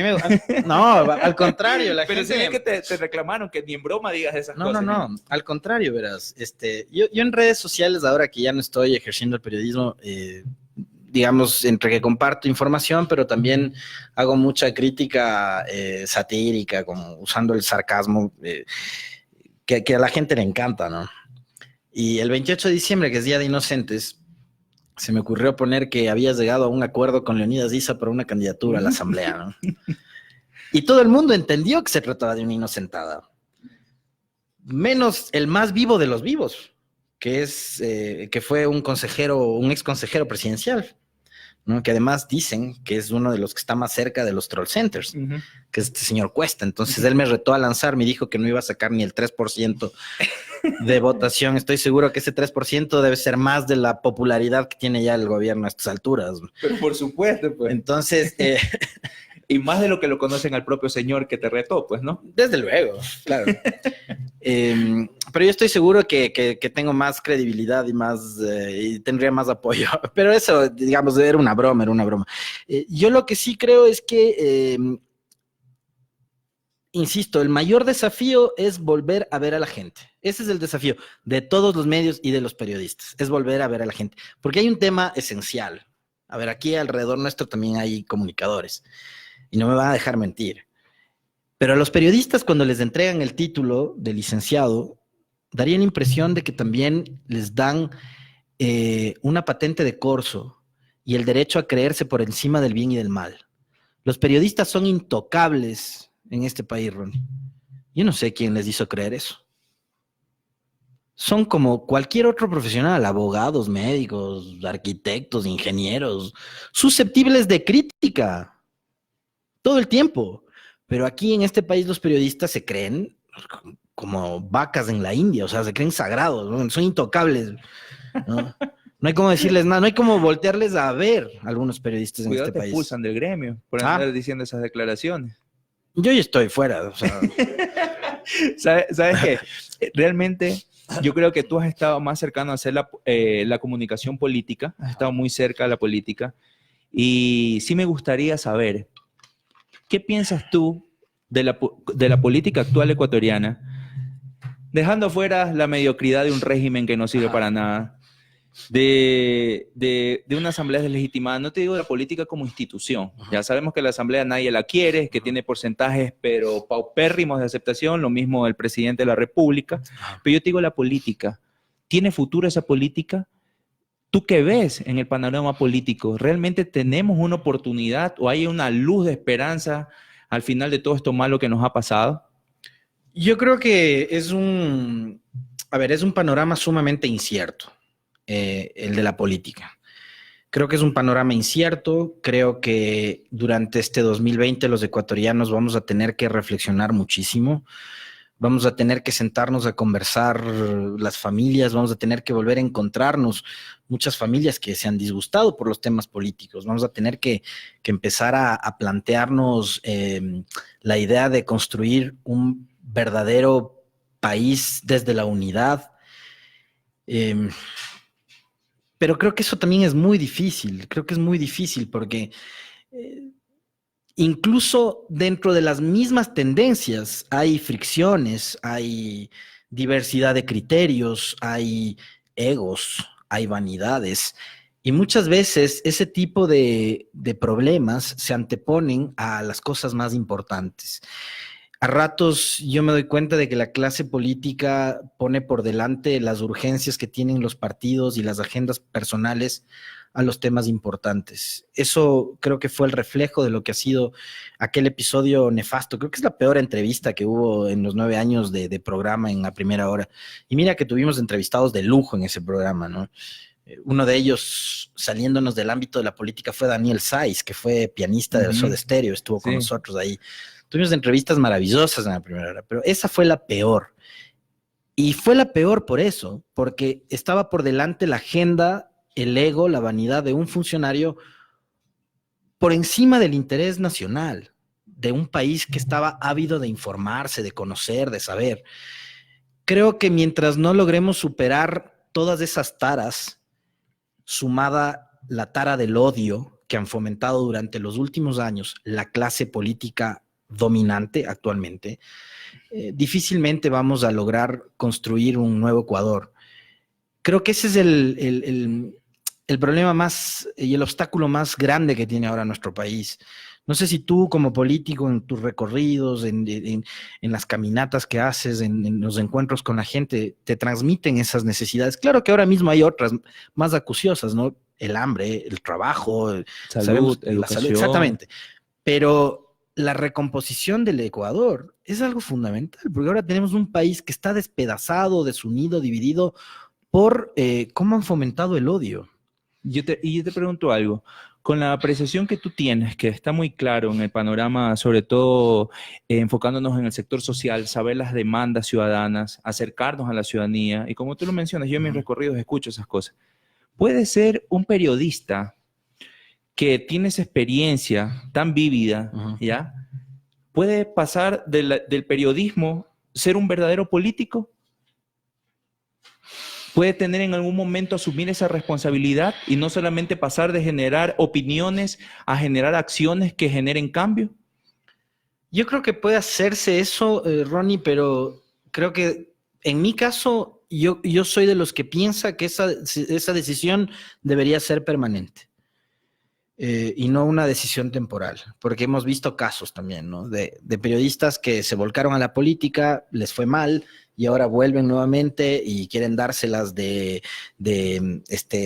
No, al contrario. Pero gente... sí que te reclamaron que ni en broma digas esas cosas. No. Al contrario, verás. Yo en redes sociales, ahora que ya no estoy ejerciendo el periodismo, digamos, entre que comparto información, pero también hago mucha crítica satírica, como usando el sarcasmo, que a la gente le encanta, ¿no? Y el 28 de diciembre, que es Día de Inocentes, se me ocurrió poner que habías llegado a un acuerdo con Leonidas Issa para una candidatura a la asamblea, ¿no? Y todo el mundo entendió que se trataba de una inocentada. Menos el más vivo de los vivos, que fue un ex consejero presidencial, ¿no? Que además dicen que es uno de los que está más cerca de los troll centers, que es este señor Cuesta. Entonces él me retó a lanzar, me dijo que no iba a sacar ni el 3% de votación. Estoy seguro que ese 3% debe ser más de la popularidad que tiene ya el gobierno a estas alturas. Pero por supuesto, pues. Entonces... y más de lo que lo conocen al propio señor que te retó, pues, ¿no? Desde luego, claro. Pero yo estoy seguro que tengo más credibilidad y tendría más apoyo. Pero eso, digamos, era una broma. Yo lo que sí creo es que, insisto, el mayor desafío es volver a ver a la gente. Ese es el desafío de todos los medios y de los periodistas, es volver a ver a la gente. Porque hay un tema esencial. A ver, aquí alrededor nuestro también hay comunicadores. Y no me van a dejar mentir. Pero a los periodistas, cuando les entregan el título de licenciado, daría la impresión de que también les dan una patente de corso y el derecho a creerse por encima del bien y del mal. Los periodistas son intocables en este país, Ronnie. Yo no sé quién les hizo creer eso. Son como cualquier otro profesional, abogados, médicos, arquitectos, ingenieros, susceptibles de crítica todo el tiempo. Pero aquí en este país los periodistas se creen como vacas en la India, o sea, se creen sagrados, ¿no? Son intocables, ¿no? No hay como decirles nada, no hay como voltearles a ver a algunos periodistas en Cuidado, este te país. expulsan del gremio por andar diciendo esas declaraciones. Yo ya estoy fuera, o sea. ¿Sabes qué? Realmente yo creo que tú has estado más cercano a hacer la comunicación política, has estado muy cerca de la política, y sí me gustaría saber, ¿qué piensas tú de la política actual ecuatoriana, dejando fuera la mediocridad de un régimen que no sirve para nada, de una asamblea deslegitimada? No te digo de la política como institución. Ya sabemos que la asamblea nadie la quiere, que tiene porcentajes pero paupérrimos de aceptación, lo mismo el presidente de la república. Pero yo te digo la política. ¿Tiene futuro esa política? ¿Tú qué ves en el panorama político? ¿Realmente tenemos una oportunidad o hay una luz de esperanza al final de todo esto malo que nos ha pasado? Yo creo que es un panorama sumamente incierto. El de la política. Creo que es un panorama incierto. Creo que durante este 2020 los ecuatorianos vamos a tener que reflexionar muchísimo. Vamos a tener que sentarnos a conversar las familias, vamos a tener que volver a encontrarnos muchas familias que se han disgustado por los temas políticos. Vamos a tener que empezar a plantearnos la idea de construir un verdadero país desde la unidad. Pero creo que eso también es muy difícil. Creo que es muy difícil porque incluso dentro de las mismas tendencias hay fricciones, hay diversidad de criterios, hay egos, hay vanidades. Y muchas veces ese tipo de problemas se anteponen a las cosas más importantes. A ratos yo me doy cuenta de que la clase política pone por delante las urgencias que tienen los partidos y las agendas personales a los temas importantes. Eso creo que fue el reflejo de lo que ha sido aquel episodio nefasto. Creo que es la peor entrevista que hubo en los 9 años de programa en La Primera Hora. Y mira que tuvimos entrevistados de lujo en ese programa, ¿no? Uno de ellos, saliéndonos del ámbito de la política, fue Daniel Saiz, que fue pianista de Soda Stereo, estuvo con nosotros ahí. Tuvimos entrevistas maravillosas en La Primera Hora, pero esa fue la peor. Y fue la peor por eso, porque estaba por delante la agenda, el ego, la vanidad de un funcionario por encima del interés nacional, de un país que estaba ávido de informarse, de conocer, de saber. Creo que mientras no logremos superar todas esas taras, sumada la tara del odio que han fomentado durante los últimos años la clase política dominante actualmente, difícilmente vamos a lograr construir un nuevo Ecuador. Creo que ese es el problema más y el obstáculo más grande que tiene ahora nuestro país. No sé si tú como político en tus recorridos, en las caminatas que haces, en los encuentros con la gente, te transmiten esas necesidades. Claro que ahora mismo hay otras más acuciosas, ¿no? El hambre, el trabajo, salud, educación. la salud, exactamente. Pero la recomposición del Ecuador es algo fundamental, porque ahora tenemos un país que está despedazado, desunido, dividido por cómo han fomentado el odio. Yo te pregunto algo. Con la apreciación que tú tienes, que está muy claro en el panorama, sobre todo enfocándonos en el sector social, saber las demandas ciudadanas, acercarnos a la ciudadanía, y como tú lo mencionas, yo en mis recorridos escucho esas cosas. ¿Puede ser un periodista que tiene esa experiencia tan vívida, ¿ya? ¿Puede pasar del periodismo ser un verdadero político? ¿Puede tener en algún momento asumir esa responsabilidad y no solamente pasar de generar opiniones a generar acciones que generen cambio? Yo creo que puede hacerse eso, Ronnie, pero creo que en mi caso yo soy de los que piensa que esa decisión debería ser permanente. Y no una decisión temporal, porque hemos visto casos también, ¿no? De periodistas que se volcaron a la política, les fue mal y ahora vuelven nuevamente y quieren dárselas de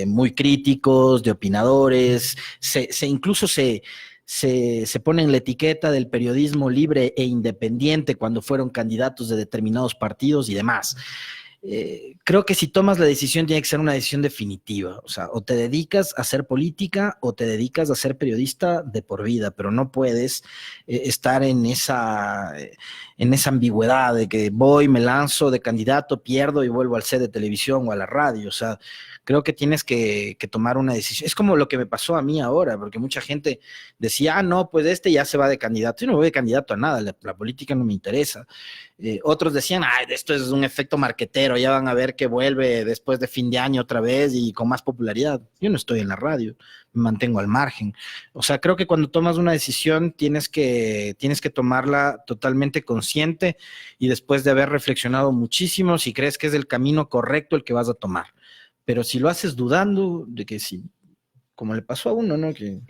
muy críticos, de opinadores, incluso se ponen la etiqueta del periodismo libre e independiente cuando fueron candidatos de determinados partidos y demás. creo que si tomas la decisión tiene que ser una decisión definitiva. O sea, o te dedicas a hacer política o te dedicas a ser periodista de por vida, pero no puedes estar en esa ambigüedad de que voy, me lanzo de candidato, pierdo y vuelvo al set de televisión o a la radio. O sea, creo que tienes que tomar una decisión. Es como lo que me pasó a mí ahora, porque mucha gente decía, no, pues ya se va de candidato. Yo no voy de candidato a nada, la política no me interesa. Otros decían, esto es un efecto marquetero, ya van a ver que vuelve después de fin de año otra vez y con más popularidad. Yo no estoy en la radio, me mantengo al margen. O sea, creo que cuando tomas una decisión tienes que tomarla totalmente consciente y después de haber reflexionado muchísimo, si crees que es el camino correcto el que vas a tomar. Pero si lo haces dudando de que sí, como le pasó a uno, ¿no? Que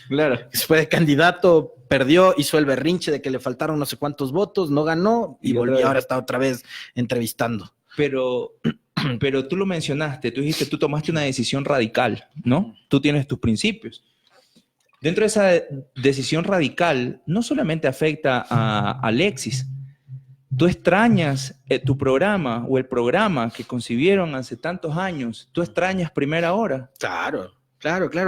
Claro. fue de candidato, perdió, hizo el berrinche de que le faltaron no sé cuántos votos, no ganó y volvió, ahora está otra vez entrevistando. Pero tú lo mencionaste, tú dijiste, tú tomaste una decisión radical, ¿no? Tú tienes tus principios. Dentro de esa decisión radical, no solamente afecta a Alexis. Tú extrañas tu programa o el programa que concibieron hace tantos años. Tú extrañas Primera Hora. Claro.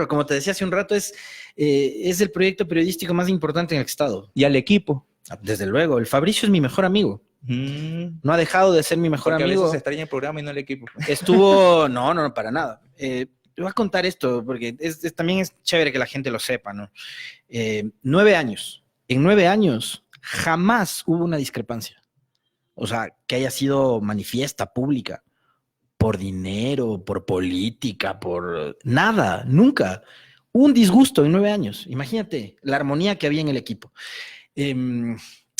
Como te decía hace un rato, es el proyecto periodístico más importante en el Estado. Y al equipo. Desde luego. El Fabricio es mi mejor amigo. No ha dejado de ser mi mejor porque amigo. A veces se extraña el programa y no el equipo. Estuvo... No, para nada. Voy a contar esto porque también es chévere que la gente lo sepa, ¿no? 9 años. En 9 años jamás hubo una discrepancia. O sea, que haya sido manifiesta, pública, por dinero, por política, por nada, nunca. Un disgusto en 9 años. Imagínate la armonía que había en el equipo.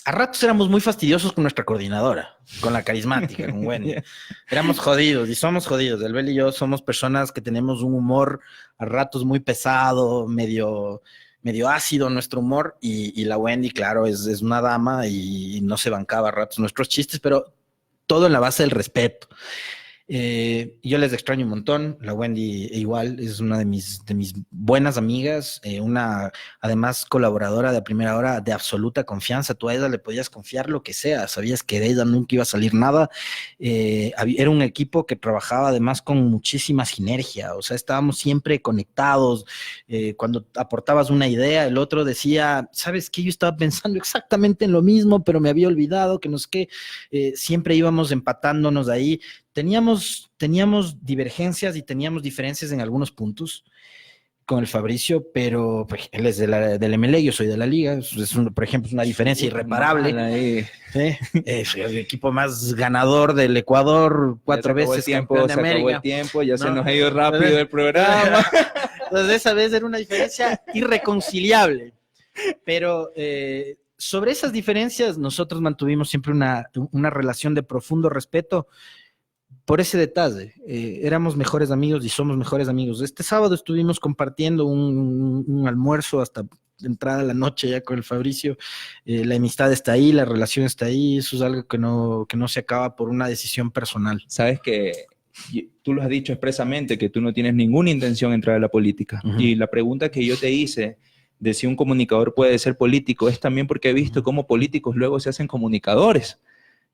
A ratos éramos muy fastidiosos con nuestra coordinadora, con la carismática, con Wendy. Éramos jodidos y somos jodidos. El Bel y yo somos personas que tenemos un humor a ratos muy pesado, medio ácido nuestro humor, y la Wendy, claro, es una dama y no se bancaba a ratos nuestros chistes, pero todo en la base del respeto. Yo les extraño un montón. La Wendy igual es una de mis buenas amigas, una además colaboradora de Primera Hora de absoluta confianza. Tú a ella le podías confiar lo que sea, sabías que de ella nunca iba a salir nada. Era un equipo que trabajaba además con muchísima sinergia, o sea, estábamos siempre conectados. Cuando aportabas una idea, el otro decía, ¿sabes qué? Yo estaba pensando exactamente en lo mismo, pero me había olvidado que siempre íbamos empatándonos ahí. Teníamos divergencias y teníamos diferencias en algunos puntos con el Fabricio, pero pues, él es del MLE, yo soy de la Liga, por ejemplo, es una diferencia irreparable. Es el equipo más ganador del Ecuador, 4 veces campeón de América. Se acabó el tiempo, ya se nos ha ido rápido el programa. Entonces esa vez era una diferencia irreconciliable, pero... sobre esas diferencias nosotros mantuvimos siempre una relación de profundo respeto por ese detalle. Éramos mejores amigos y somos mejores amigos. Este sábado estuvimos compartiendo un almuerzo hasta entrada la noche ya con el Fabricio. La amistad está ahí, la relación está ahí. Eso es algo que no se acaba por una decisión personal. Sabes que tú lo has dicho expresamente, que tú no tienes ninguna intención de entrar a la política. Uh-huh. Y la pregunta que yo te hice de si un comunicador puede ser político es también porque he visto cómo políticos luego se hacen comunicadores.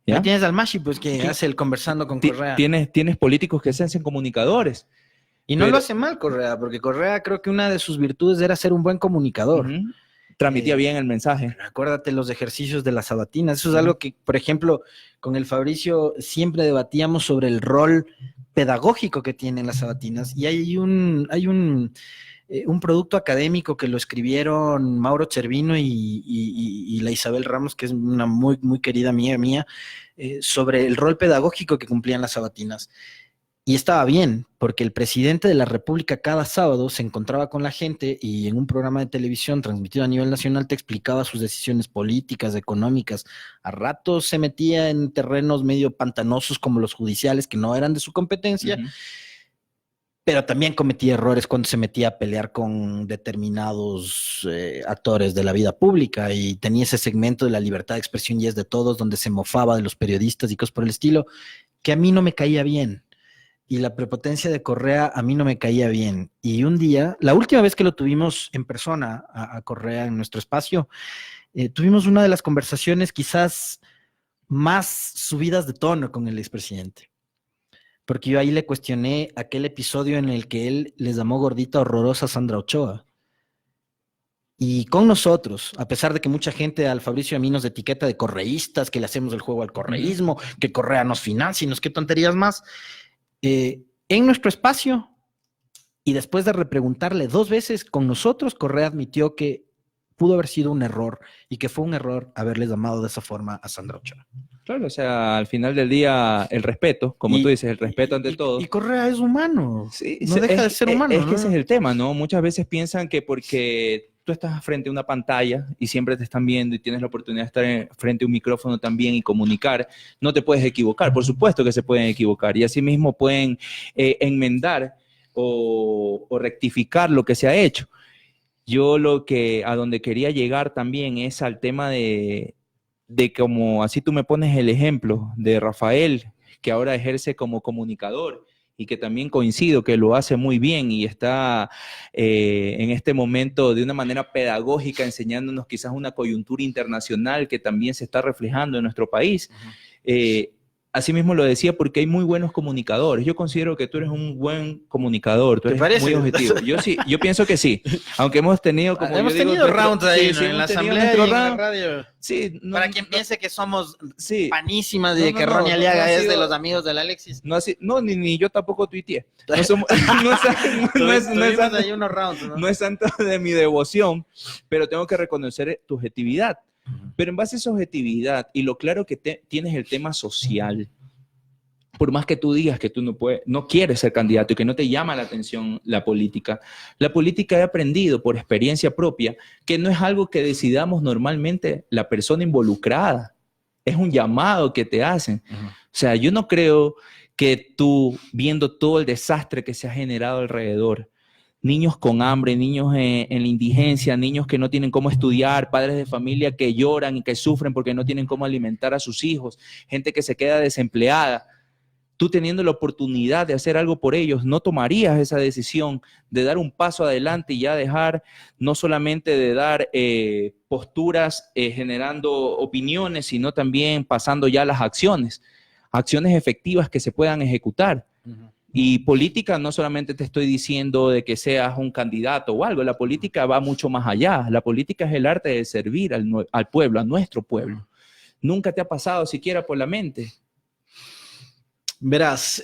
¿Ya? Tienes al Mashi, pues, que hace el conversando con Correa. Tienes políticos que se hacen comunicadores. Y no lo hace mal Correa, porque Correa creo que una de sus virtudes era ser un buen comunicador. Uh-huh. Transmitía bien el mensaje. Acuérdate los ejercicios de las sabatinas. Eso es algo que, por ejemplo, con el Fabricio siempre debatíamos sobre el rol pedagógico que tienen las sabatinas. Y hay un producto académico que lo escribieron Mauro Cervino y la Isabel Ramos, que es una muy, muy querida amiga mía, sobre el rol pedagógico que cumplían las sabatinas. Y estaba bien, porque el presidente de la República cada sábado se encontraba con la gente y en un programa de televisión transmitido a nivel nacional te explicaba sus decisiones políticas, económicas. A ratos se metía en terrenos medio pantanosos como los judiciales, que no eran de su competencia, uh-huh. Pero también cometía errores cuando se metía a pelear con determinados actores de la vida pública y tenía ese segmento de la libertad de expresión y es de todos, donde se mofaba de los periodistas y cosas por el estilo, que a mí no me caía bien. Y la prepotencia de Correa a mí no me caía bien. Y un día, la última vez que lo tuvimos en persona a Correa en nuestro espacio, tuvimos una de las conversaciones quizás más subidas de tono con el expresidente. Porque yo ahí le cuestioné aquel episodio en el que él les llamó gordita horrorosa a Sandra Ochoa. Y con nosotros, a pesar de que mucha gente al Fabricio y a mí nos etiqueta de correístas, que le hacemos el juego al correísmo, que Correa nos financia y no sé qué tonterías más, en nuestro espacio, y después de repreguntarle 2 veces con nosotros, Correa admitió que pudo haber sido un error y que fue un error haberles llamado de esa forma a Sandra Ochoa. Claro, o sea, al final del día, el respeto, como tú dices, el respeto ante todo. Y Correa es humano, sí, no deja de ser humano. Es que ese es el tema, ¿no? Muchas veces piensan que porque tú estás frente a una pantalla y siempre te están viendo y tienes la oportunidad de estar frente a un micrófono también y comunicar, no te puedes equivocar. Por supuesto que se pueden equivocar y asimismo pueden enmendar o rectificar lo que se ha hecho. Yo a donde quería llegar también es al tema de como así tú me pones el ejemplo de Rafael, que ahora ejerce como comunicador y que también coincido que lo hace muy bien y está en este momento de una manera pedagógica enseñándonos quizás una coyuntura internacional que también se está reflejando en nuestro país. Así mismo lo decía porque hay muy buenos comunicadores. Yo considero que tú eres un buen comunicador. Tú eres muy objetivo. Yo pienso que sí. Aunque hemos tenido como hemos tenido rounds ahí, sí, en la asamblea y en la radio. Sí, para quien piense que somos panísimas de que Ronnie Aliaga es de los amigos del Alexis. Ni yo tampoco tuiteé. No es santo de mi devoción, pero tengo que reconocer tu objetividad. Pero en base a esa objetividad y lo claro que tienes el tema social, por más que tú digas que tú no quieres ser candidato y que no te llama la atención la política he aprendido por experiencia propia que no es algo que decidamos normalmente la persona involucrada, es un llamado que te hacen. O sea, yo no creo que tú, viendo todo el desastre que se ha generado alrededor, niños con hambre, niños en la indigencia, niños que no tienen cómo estudiar, padres de familia que lloran y que sufren porque no tienen cómo alimentar a sus hijos, gente que se queda desempleada. Tú teniendo la oportunidad de hacer algo por ellos, ¿no tomarías esa decisión de dar un paso adelante y ya dejar, no solamente de dar posturas generando opiniones, sino también pasando ya a las acciones efectivas que se puedan ejecutar? Y política no solamente te estoy diciendo de que seas un candidato o algo, la política va mucho más allá. La política es el arte de servir al pueblo, a nuestro pueblo. ¿Nunca te ha pasado siquiera por la mente? Verás,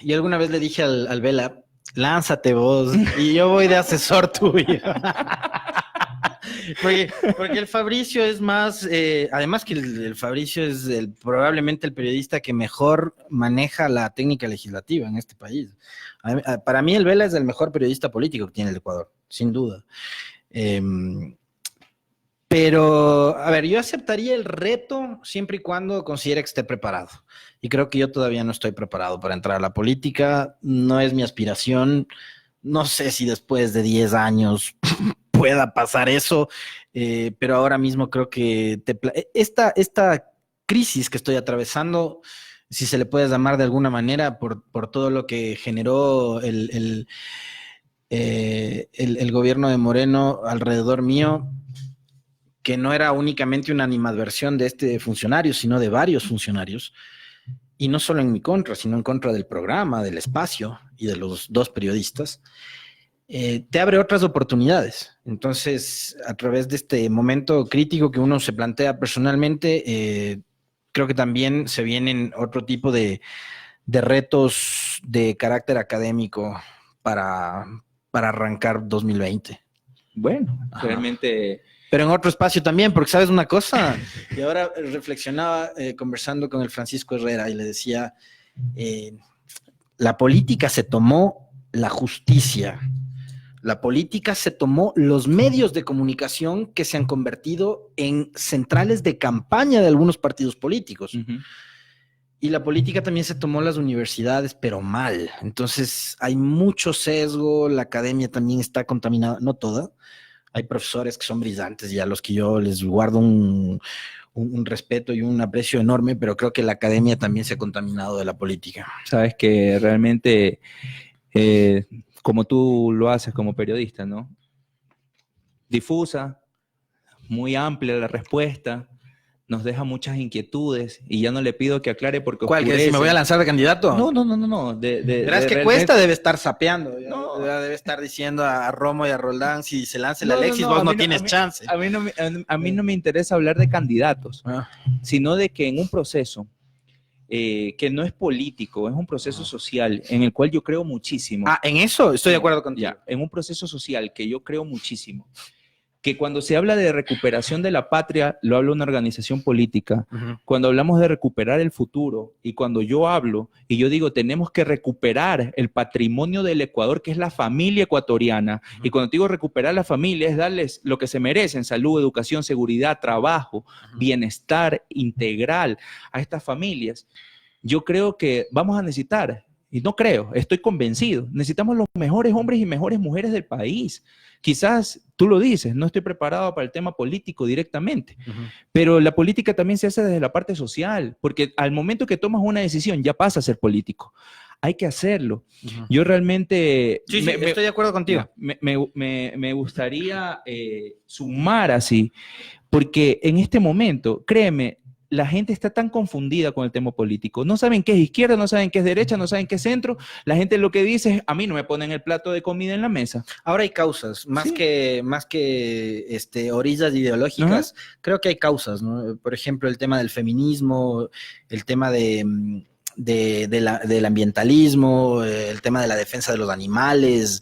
yo alguna vez le dije al Vela, lánzate vos, y yo voy de asesor tuyo. Porque el Fabricio es más, además que el Fabricio es probablemente el periodista que mejor maneja la técnica legislativa en este país. Para mí el Vela es el mejor periodista político que tiene el Ecuador, sin duda. Pero, a ver, yo aceptaría el reto siempre y cuando considere que esté preparado. Y creo que yo todavía no estoy preparado para entrar a la política. No es mi aspiración. No sé si después de 10 años pueda pasar eso, pero ahora mismo creo que esta crisis que estoy atravesando, si se le puede llamar de alguna manera, por todo lo que generó el gobierno de Moreno alrededor mío, que no era únicamente una animadversión de este funcionario, sino de varios funcionarios, y no solo en mi contra, sino en contra del programa, del espacio y de los 2 periodistas, te abre otras oportunidades. Entonces, a través de este momento crítico que uno se plantea personalmente, creo que también se vienen otro tipo de retos de carácter académico para arrancar 2020. Bueno, realmente... Pero en otro espacio también, porque sabes una cosa, y ahora reflexionaba conversando con el Francisco Herrera y le decía, la política se tomó la justicia, la política se tomó los medios de comunicación que se han convertido en centrales de campaña de algunos partidos políticos. Y la política también se tomó las universidades, pero mal. Entonces hay mucho sesgo, la academia también está contaminada, no toda. Hay profesores que son brillantes y a los que yo les guardo un respeto y un aprecio enorme, pero creo que la academia también se ha contaminado de la política. Sabes que realmente, como tú lo haces como periodista, ¿no? Difusa, muy amplia la respuesta, nos deja muchas inquietudes y ya no le pido que aclare porque ¿Cuál? ¿Que si oscurece. me voy a lanzar de candidato? No. Verás que realmente- Cuesta debe estar sapeando. No. Debe estar diciendo a Romo y a Roldán, si se lance el No, Alexis, no, vos a no mí tienes a mí- chance. A mí no me interesa hablar de candidatos, Ah. sino de que en un proceso que no es político, es un proceso Ajá. social en el cual yo creo muchísimo. Ah, en eso estoy de acuerdo contigo. Ya, en un proceso social que yo creo muchísimo. Que cuando se habla de recuperación de la patria, lo habla una organización política. Ujú. Cuando hablamos de recuperar el futuro y cuando yo hablo y yo digo tenemos que recuperar el patrimonio del Ecuador, que es la familia ecuatoriana, y cuando digo recuperar la familia es darles lo que se merecen, salud, educación, seguridad, trabajo, bienestar integral a estas familias, yo creo que vamos a necesitar, y no creo, estoy convencido, necesitamos los mejores hombres y mejores mujeres del país. Quizás tú lo dices, no estoy preparado para el tema político directamente, pero la política también se hace desde la parte social, porque al momento que tomas una decisión ya pasa a ser político. Hay que hacerlo. Yo realmente... Sí, estoy de acuerdo contigo. Me gustaría sumar así, porque en este momento, créeme, la gente está tan confundida con el tema político. No saben qué es izquierda, no saben qué es derecha, no saben qué es centro. La gente lo que dice es, a mí no me ponen el plato de comida en la mesa. Ahora hay causas, más Sí. que orillas ideológicas, creo que hay causas, ¿no? Por ejemplo, el tema del feminismo, el tema del ambientalismo, el tema de la defensa de los animales,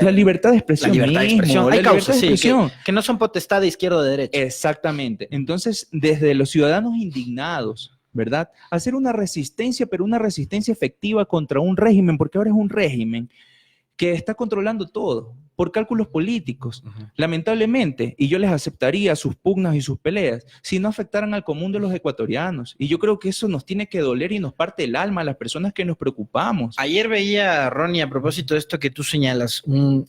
La libertad de expresión. la libertad de mismo, expresión. la Hay libertad causas, de sí, expresión. que no son potestad de izquierda o de derecha. Exactamente. Entonces, desde los ciudadanos indignados, ¿verdad? Hacer una resistencia, pero una resistencia efectiva contra un régimen, porque ahora es un régimen que está controlando todo por cálculos políticos, lamentablemente, y yo les aceptaría sus pugnas y sus peleas si no afectaran al común de los ecuatorianos. Y yo creo que eso nos tiene que doler y nos parte el alma a las personas que nos preocupamos. Ayer veía, Ronnie, a propósito de esto que tú señalas, un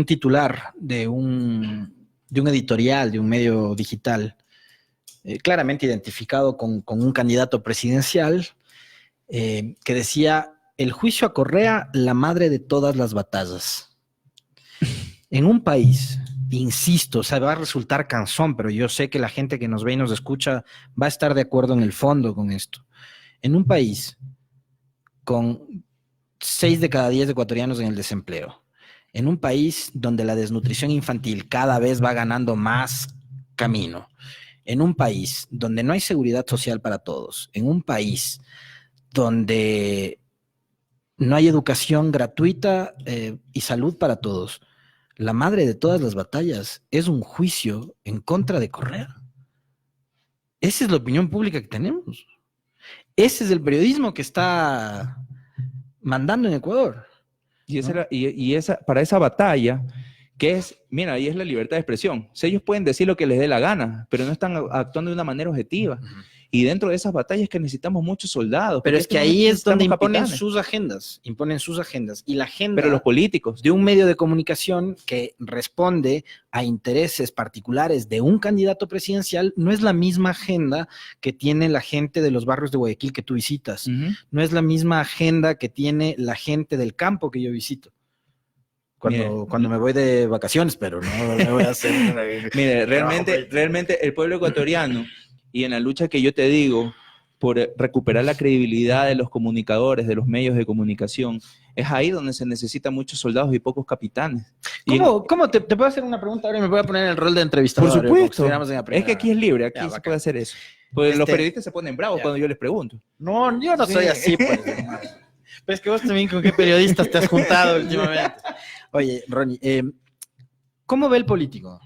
titular de un editorial, de un medio digital, claramente identificado con un candidato presidencial, que decía, el juicio a Correa, la madre de todas las batallas. En un país, insisto, o sea, va a resultar cansón, pero yo sé que la gente que nos ve y nos escucha va a estar de acuerdo en el fondo con esto. En un país con 6 de cada 10 ecuatorianos en el desempleo, en un país donde la desnutrición infantil cada vez va ganando más camino, en un país donde no hay seguridad social para todos, en un país donde no hay educación gratuita y salud para todos, la madre de todas las batallas es un juicio en contra de Correa. Esa es la opinión pública que tenemos. Ese es el periodismo que está mandando en Ecuador. Para esa batalla, que es, mira, ahí es la libertad de expresión. O sea, ellos pueden decir lo que les dé la gana, pero no están actuando de una manera objetiva. Y dentro de esas batallas que necesitamos muchos soldados. Pero es que ahí es donde imponen capitanes. sus agendas. Y la agenda Pero los políticos. de un medio de comunicación que responde a intereses particulares de un candidato presidencial no es la misma agenda que tiene la gente de los barrios de Guayaquil que tú visitas. No es la misma agenda que tiene la gente del campo que yo visito. Cuando me voy de vacaciones, pero no me voy a hacer... Mire, realmente el pueblo ecuatoriano, y en la lucha que yo te digo, por recuperar la credibilidad de los comunicadores, de los medios de comunicación, es ahí donde se necesitan muchos soldados y pocos capitanes. ¿Cómo te puedo hacer una pregunta ahora y me voy a poner en el rol de entrevistador? Por supuesto. Es Es que aquí es libre, aquí se puede hacer eso. Pues los Este- periodistas se ponen bravos cuando yo les pregunto. No, yo no soy así, pues. Pero es que vos también con qué periodistas te has juntado últimamente. Oye, Ronnie, ¿cómo ve el político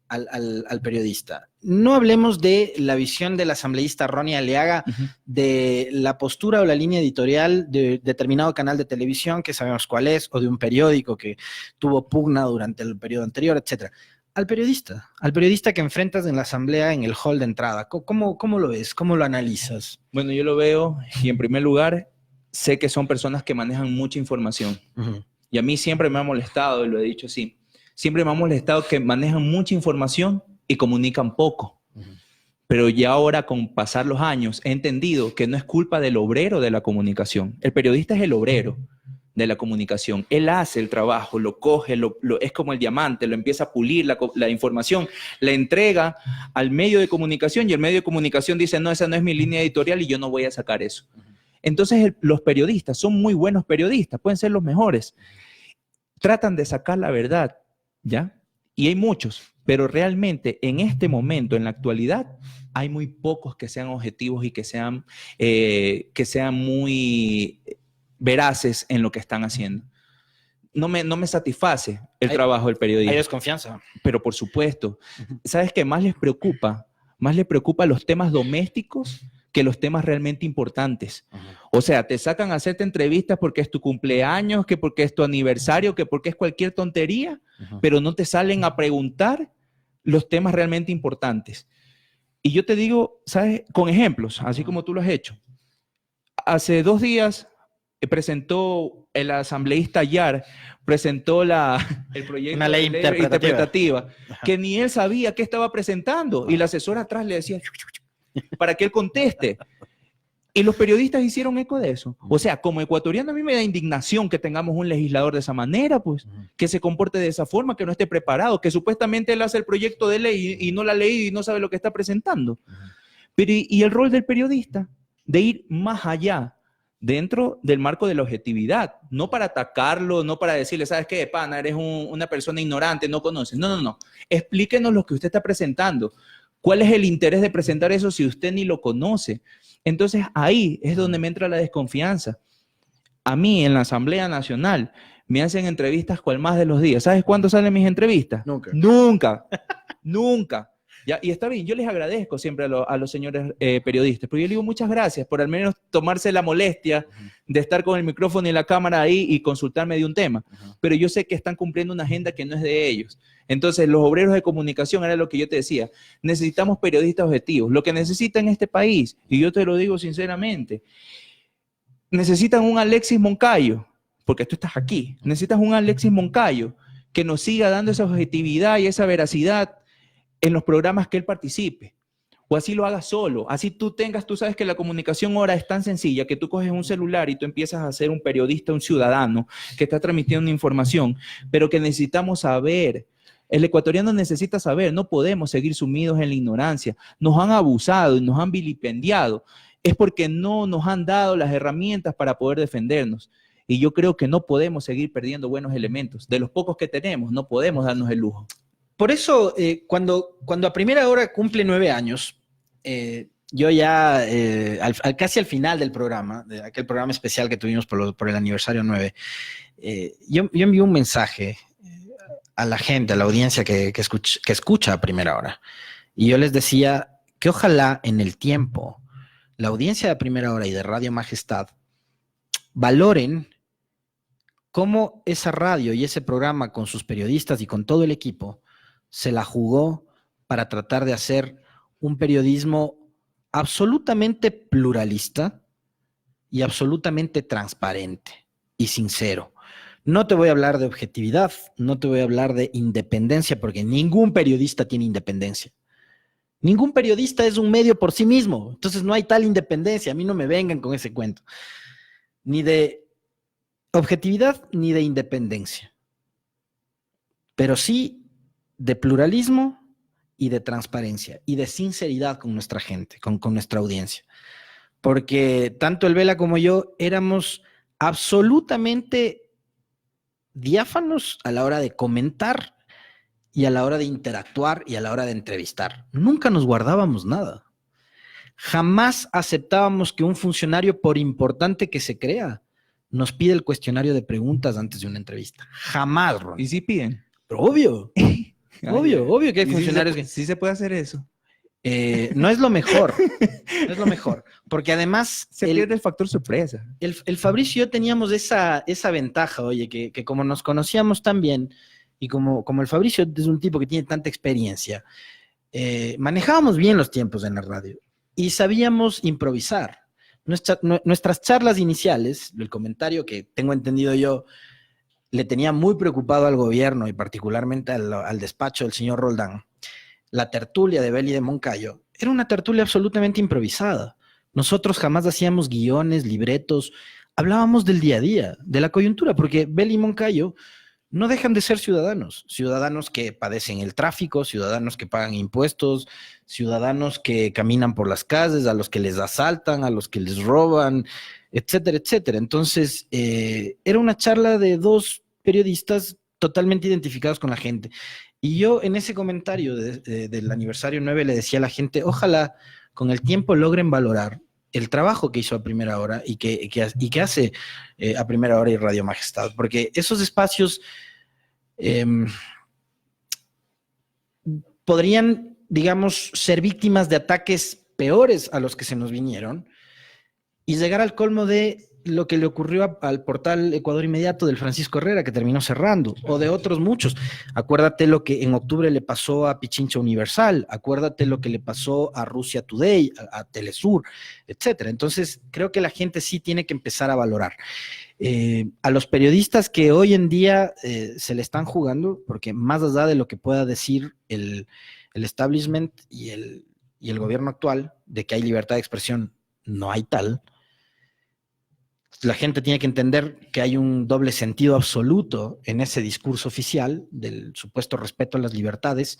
al periodista? No hablemos de la visión del asambleísta Ronnie Aliaga, de la postura o la línea editorial de determinado canal de televisión, que sabemos cuál es, o de un periódico que tuvo pugna durante el periodo anterior, etcétera. Al periodista que enfrentas en la asamblea en el hall de entrada, ¿cómo lo ves? ¿Cómo lo analizas? Bueno, yo lo veo y en primer lugar sé que son personas que manejan mucha información. Y a mí siempre me ha molestado, y lo he dicho así, siempre me ha molestado que manejan mucha información y comunican poco. Pero ya ahora, con pasar los años, he entendido que no es culpa del obrero de la comunicación. El periodista es el obrero. de la comunicación. Él hace el trabajo, lo coge, es como el diamante, lo empieza a pulir la información, la entrega al medio de comunicación y el medio de comunicación dice, no, esa no es mi línea editorial y yo no voy a sacar eso. Entonces los periodistas son muy buenos periodistas, pueden ser los mejores. Tratan de sacar la verdad, ¿ya? Y hay muchos, pero realmente en este momento, en la actualidad, hay muy pocos que sean objetivos y que sean muy veraces en lo que están haciendo. No me satisface el trabajo del periodismo. Hay desconfianza. Pero por supuesto. ¿Sabes qué más les preocupa? Más les preocupa los temas domésticos que los temas realmente importantes. O sea, te sacan a hacerte entrevistas porque es tu cumpleaños, que porque es tu aniversario, que porque es cualquier tontería, pero no te salen a preguntar los temas realmente importantes. Y yo te digo, ¿sabes? Con ejemplos, así como tú lo has hecho. Hace 2 días presentó el asambleísta Yar, presentó el proyecto una ley interpretativa, que ni él sabía qué estaba presentando, y la asesora atrás le decía para que él conteste. Y los periodistas hicieron eco de eso. O sea, como ecuatoriano a mí me da indignación que tengamos un legislador de esa manera, pues, que se comporte de esa forma, que no esté preparado, que supuestamente él hace el proyecto de ley y no la ha leído y no sabe lo que está presentando. Pero y el rol del periodista, de ir más allá, dentro del marco de la objetividad, no para atacarlo, no para decirle, ¿sabes qué, pana? Eres una persona ignorante, no conoces. No. Explíquenos lo que usted está presentando. ¿Cuál es el interés de presentar eso si usted ni lo conoce? Entonces, ahí es donde me entra la desconfianza. A mí, en la Asamblea Nacional, me hacen entrevistas cual más de los días. ¿Sabes cuándo salen mis entrevistas? Nunca. ¿Ya? Y está bien, yo les agradezco siempre a los señores periodistas, pero yo les digo muchas gracias por al menos tomarse la molestia de estar con el micrófono y la cámara ahí y consultarme de un tema. Pero yo sé que están cumpliendo una agenda que no es de ellos. Entonces, los obreros de comunicación, era lo que yo te decía, necesitamos periodistas objetivos. Lo que necesita en este país, y yo te lo digo sinceramente, necesitan un Alexis Moncayo, porque tú estás aquí, necesitas un Alexis Moncayo que nos siga dando esa objetividad y esa veracidad en los programas que él participe, o así lo haga solo, así tú sabes que la comunicación ahora es tan sencilla que tú coges un celular y tú empiezas a ser un periodista, un ciudadano que está transmitiendo una información, pero que necesitamos saber. El ecuatoriano necesita saber, no podemos seguir sumidos en la ignorancia. Nos han abusado y nos han vilipendiado. Es porque no nos han dado las herramientas para poder defendernos. Y yo creo que no podemos seguir perdiendo buenos elementos. De los pocos que tenemos, no podemos darnos el lujo. Por eso, cuando a primera hora cumple 9 años, yo ya, casi al final del programa, de aquel programa especial que tuvimos por el aniversario 9, yo envié un mensaje a la gente, a la audiencia que escucha a primera hora. Y yo les decía que ojalá en el tiempo la audiencia de primera hora y de Radio Majestad valoren cómo esa radio y ese programa con sus periodistas y con todo el equipo se la jugó para tratar de hacer un periodismo absolutamente pluralista y absolutamente transparente y sincero. No te voy a hablar de objetividad, no te voy a hablar de independencia, porque ningún periodista tiene independencia. Ningún periodista es un medio por sí mismo, entonces no hay tal independencia. A mí no me vengan con ese cuento. Ni de objetividad ni de independencia. Pero sí de pluralismo y de transparencia y de sinceridad con nuestra gente, con nuestra audiencia. Porque tanto el Vela como yo éramos absolutamente diáfanos a la hora de comentar y a la hora de interactuar y a la hora de entrevistar. Nunca nos guardábamos nada. Jamás aceptábamos que un funcionario, por importante que se crea, nos pide el cuestionario de preguntas antes de una entrevista. Jamás, Ron. ¿Y si piden? Pero obvio. obvio que hay funcionarios que... Sí se puede hacer eso. No es lo mejor. No es lo mejor. Porque además... Se pierde el factor sorpresa. El Fabricio y yo teníamos esa ventaja, oye, que como nos conocíamos tan bien y como el Fabricio es un tipo que tiene tanta experiencia, manejábamos bien los tiempos en la radio y sabíamos improvisar. Nuestras charlas iniciales, el comentario que tengo entendido yo, le tenía muy preocupado al gobierno y particularmente al despacho del señor Roldán. La tertulia de Beli de Moncayo era una tertulia absolutamente improvisada. Nosotros jamás hacíamos guiones, libretos, hablábamos del día a día, de la coyuntura, porque Bel y Moncayo no dejan de ser ciudadanos, ciudadanos que padecen el tráfico, ciudadanos que pagan impuestos, ciudadanos que caminan por las calles, a los que les asaltan, a los que les roban, etcétera, etcétera. Entonces, era una charla de dos periodistas totalmente identificados con la gente. Y yo en ese comentario del aniversario 9 le decía a la gente, ojalá con el tiempo logren valorar el trabajo que hizo a primera hora y que hace a primera hora y Radio Majestad, porque esos espacios podrían, digamos, ser víctimas de ataques peores a los que se nos vinieron y llegar al colmo de lo que le ocurrió al portal Ecuador Inmediato del Francisco Herrera, que terminó cerrando, o de otros muchos. Acuérdate lo que en octubre le pasó a Pichincha Universal, acuérdate lo que le pasó a Rusia Today, a Telesur, etcétera. Entonces, creo que la gente sí tiene que empezar a valorar. A los periodistas que hoy en día se le están jugando, porque más allá de lo que pueda decir el establishment y el gobierno actual, de que hay libertad de expresión, no hay tal. La gente tiene que entender que hay un doble sentido absoluto en ese discurso oficial del supuesto respeto a las libertades,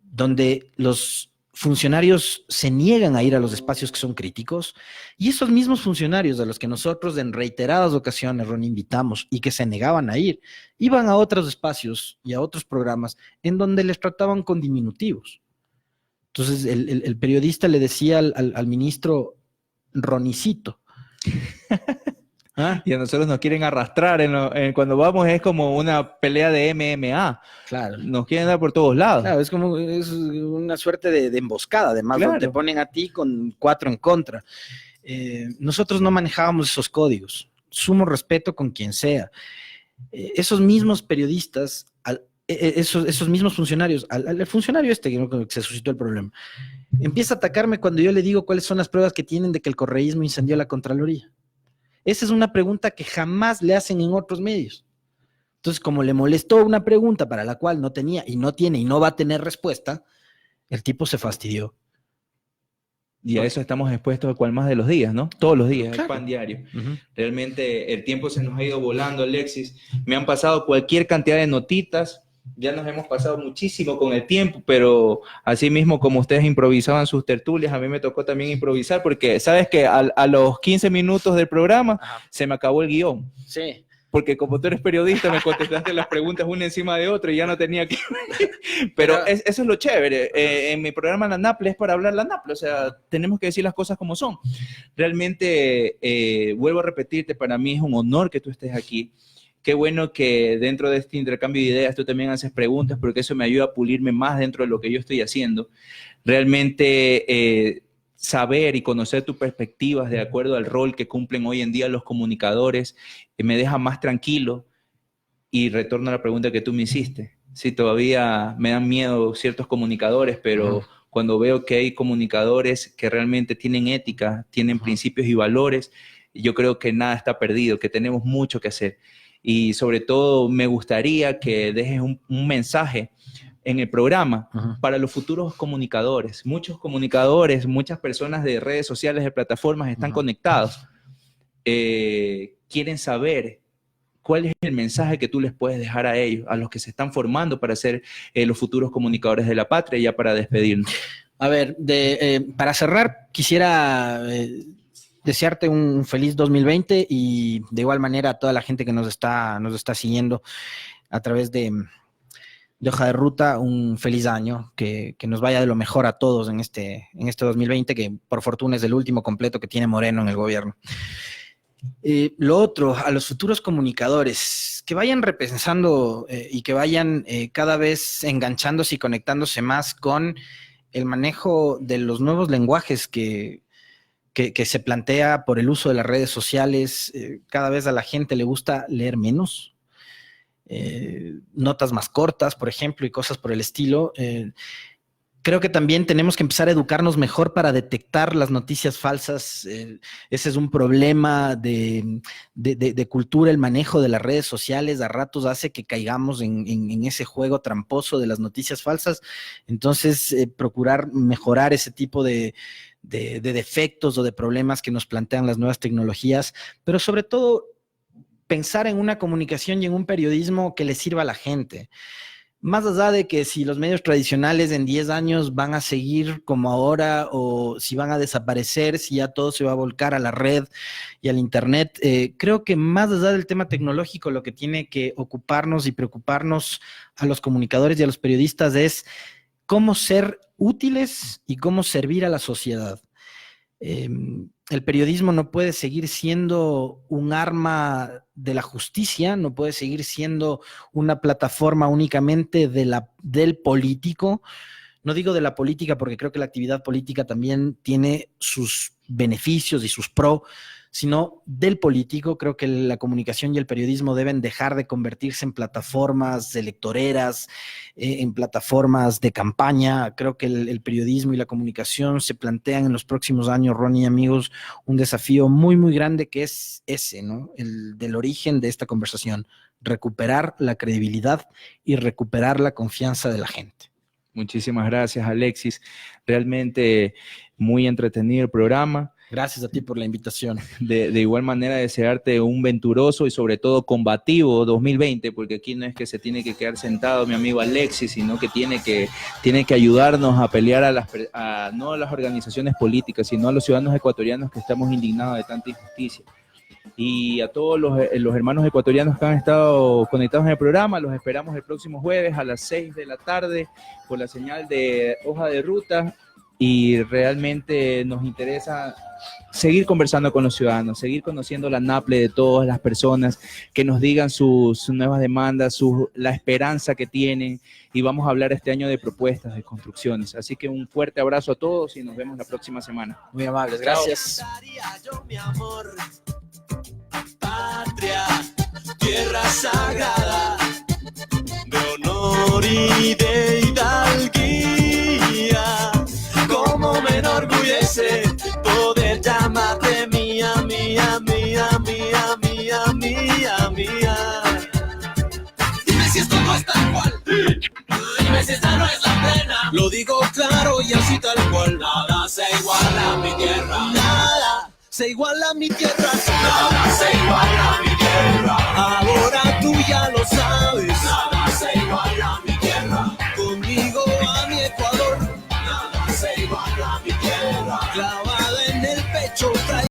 donde los funcionarios se niegan a ir a los espacios que son críticos, y esos mismos funcionarios a los que nosotros en reiteradas ocasiones, Ron, invitamos y que se negaban a ir, iban a otros espacios y a otros programas en donde les trataban con diminutivos. Entonces el periodista le decía al ministro Ronicito. ¿Ah? Y a nosotros nos quieren arrastrar, cuando vamos es como una pelea de MMA. Claro. Nos quieren dar por todos lados. Claro, es una suerte de emboscada, además, claro, donde te ponen a ti con 4 en contra. Nosotros no manejábamos esos códigos, sumo respeto con quien sea. Esos mismos periodistas, esos mismos funcionarios, al funcionario que se suscitó el problema, empieza a atacarme cuando yo le digo cuáles son las pruebas que tienen de que el correísmo incendió la Contraloría. Esa es una pregunta que jamás le hacen en otros medios. Entonces, como le molestó una pregunta para la cual no tenía y no tiene y no va a tener respuesta, el tipo se fastidió. Y a eso estamos expuestos a cual más de los días, ¿no? Todos los días, claro. El pan diario. Realmente el tiempo se nos ha ido volando, Alexis. Me han pasado cualquier cantidad de notitas. Ya nos hemos pasado muchísimo con el tiempo, pero así mismo como ustedes improvisaban sus tertulias, a mí me tocó también improvisar, porque sabes que a los 15 minutos del programa se me acabó el guión. Sí. Porque como tú eres periodista, me contestaste las preguntas una encima de otra y ya no tenía que... Pero eso es lo chévere. En mi programa La Naple es para hablar La Naple, o sea, tenemos que decir las cosas como son. Realmente, vuelvo a repetirte, para mí es un honor que tú estés aquí. Qué bueno que dentro de este intercambio de ideas tú también haces preguntas, porque eso me ayuda a pulirme más dentro de lo que yo estoy haciendo. Realmente saber y conocer tus perspectivas de acuerdo al rol que cumplen hoy en día los comunicadores me deja más tranquilo. Y retorno a la pregunta que tú me hiciste. Sí, todavía me dan miedo ciertos comunicadores, pero cuando veo que hay comunicadores que realmente tienen ética, tienen principios y valores, yo creo que nada está perdido, que tenemos mucho que hacer. Y sobre todo me gustaría que dejes un mensaje en el programa para los futuros comunicadores. Muchos comunicadores, muchas personas de redes sociales, de plataformas están conectados. Quieren saber cuál es el mensaje que tú les puedes dejar a ellos, a los que se están formando para ser los futuros comunicadores de la patria, ya para despedirnos. A ver, para cerrar, quisiera... desearte un feliz 2020 y de igual manera a toda la gente que nos está siguiendo a través de Hoja de Ruta, un feliz año, que nos vaya de lo mejor a todos en este 2020, que por fortuna es el último completo que tiene Moreno en el gobierno. Lo otro, a los futuros comunicadores, que vayan repensando y que vayan cada vez enganchándose y conectándose más con el manejo de los nuevos lenguajes que se plantea por el uso de las redes sociales. Cada vez a la gente le gusta leer menos, notas más cortas, por ejemplo, y cosas por el estilo. Creo que también tenemos que empezar a educarnos mejor para detectar las noticias falsas. Ese es un problema de cultura, el manejo de las redes sociales. A ratos hace que caigamos en ese juego tramposo de las noticias falsas. Entonces, procurar mejorar ese tipo de de defectos o de problemas que nos plantean las nuevas tecnologías, pero sobre todo pensar en una comunicación y en un periodismo que le sirva a la gente. Más allá de que si los medios tradicionales en 10 años van a seguir como ahora o si van a desaparecer, si ya todo se va a volcar a la red y al internet, creo que más allá del tema tecnológico, lo que tiene que ocuparnos y preocuparnos a los comunicadores y a los periodistas es cómo ser útiles y cómo servir a la sociedad. El periodismo no puede seguir siendo un arma de la justicia, no puede seguir siendo una plataforma únicamente del político. No digo de la política porque creo que la actividad política también tiene sus beneficios y sus pros, sino del político. Creo que la comunicación y el periodismo deben dejar de convertirse en plataformas electoreras, en plataformas de campaña. Creo que el periodismo y la comunicación se plantean en los próximos años, Ronnie y amigos, un desafío muy, muy grande que es ese, ¿no? El del origen de esta conversación, recuperar la credibilidad y recuperar la confianza de la gente. Muchísimas gracias, Alexis. Realmente muy entretenido el programa. Gracias a ti por la invitación. De igual manera, desearte un venturoso y sobre todo combativo 2020, porque aquí no es que se tiene que quedar sentado mi amigo Alexis, sino que tiene que ayudarnos a pelear no a las organizaciones políticas, sino a los ciudadanos ecuatorianos que estamos indignados de tanta injusticia. Y a todos los hermanos ecuatorianos que han estado conectados en el programa, los esperamos el próximo jueves a las 6 de la tarde por la señal de Hoja de Ruta, y realmente nos interesa seguir conversando con los ciudadanos, seguir conociendo la NAPLE de todas las personas, que nos digan sus nuevas demandas, la esperanza que tienen, y vamos a hablar este año de propuestas, de construcciones. Así que un fuerte abrazo a todos y nos vemos la próxima semana. Muy amables, gracias. Patria, tierra sagrada, de honor y de hidalguía, como me enorgullece poder llamarte mía, mía, mía, mía, mía, mía, mía. Dime si esto no es tal cual, dime si esta no es la pena. Lo digo claro y así tal cual, nada se iguala a mi tierra, nada se iguala a mi tierra, nada se iguala a mi tierra. Ahora tú ya lo sabes, nada se iguala a mi tierra. Conmigo a mi Ecuador, nada se iguala a mi tierra. Clavada en el pecho trae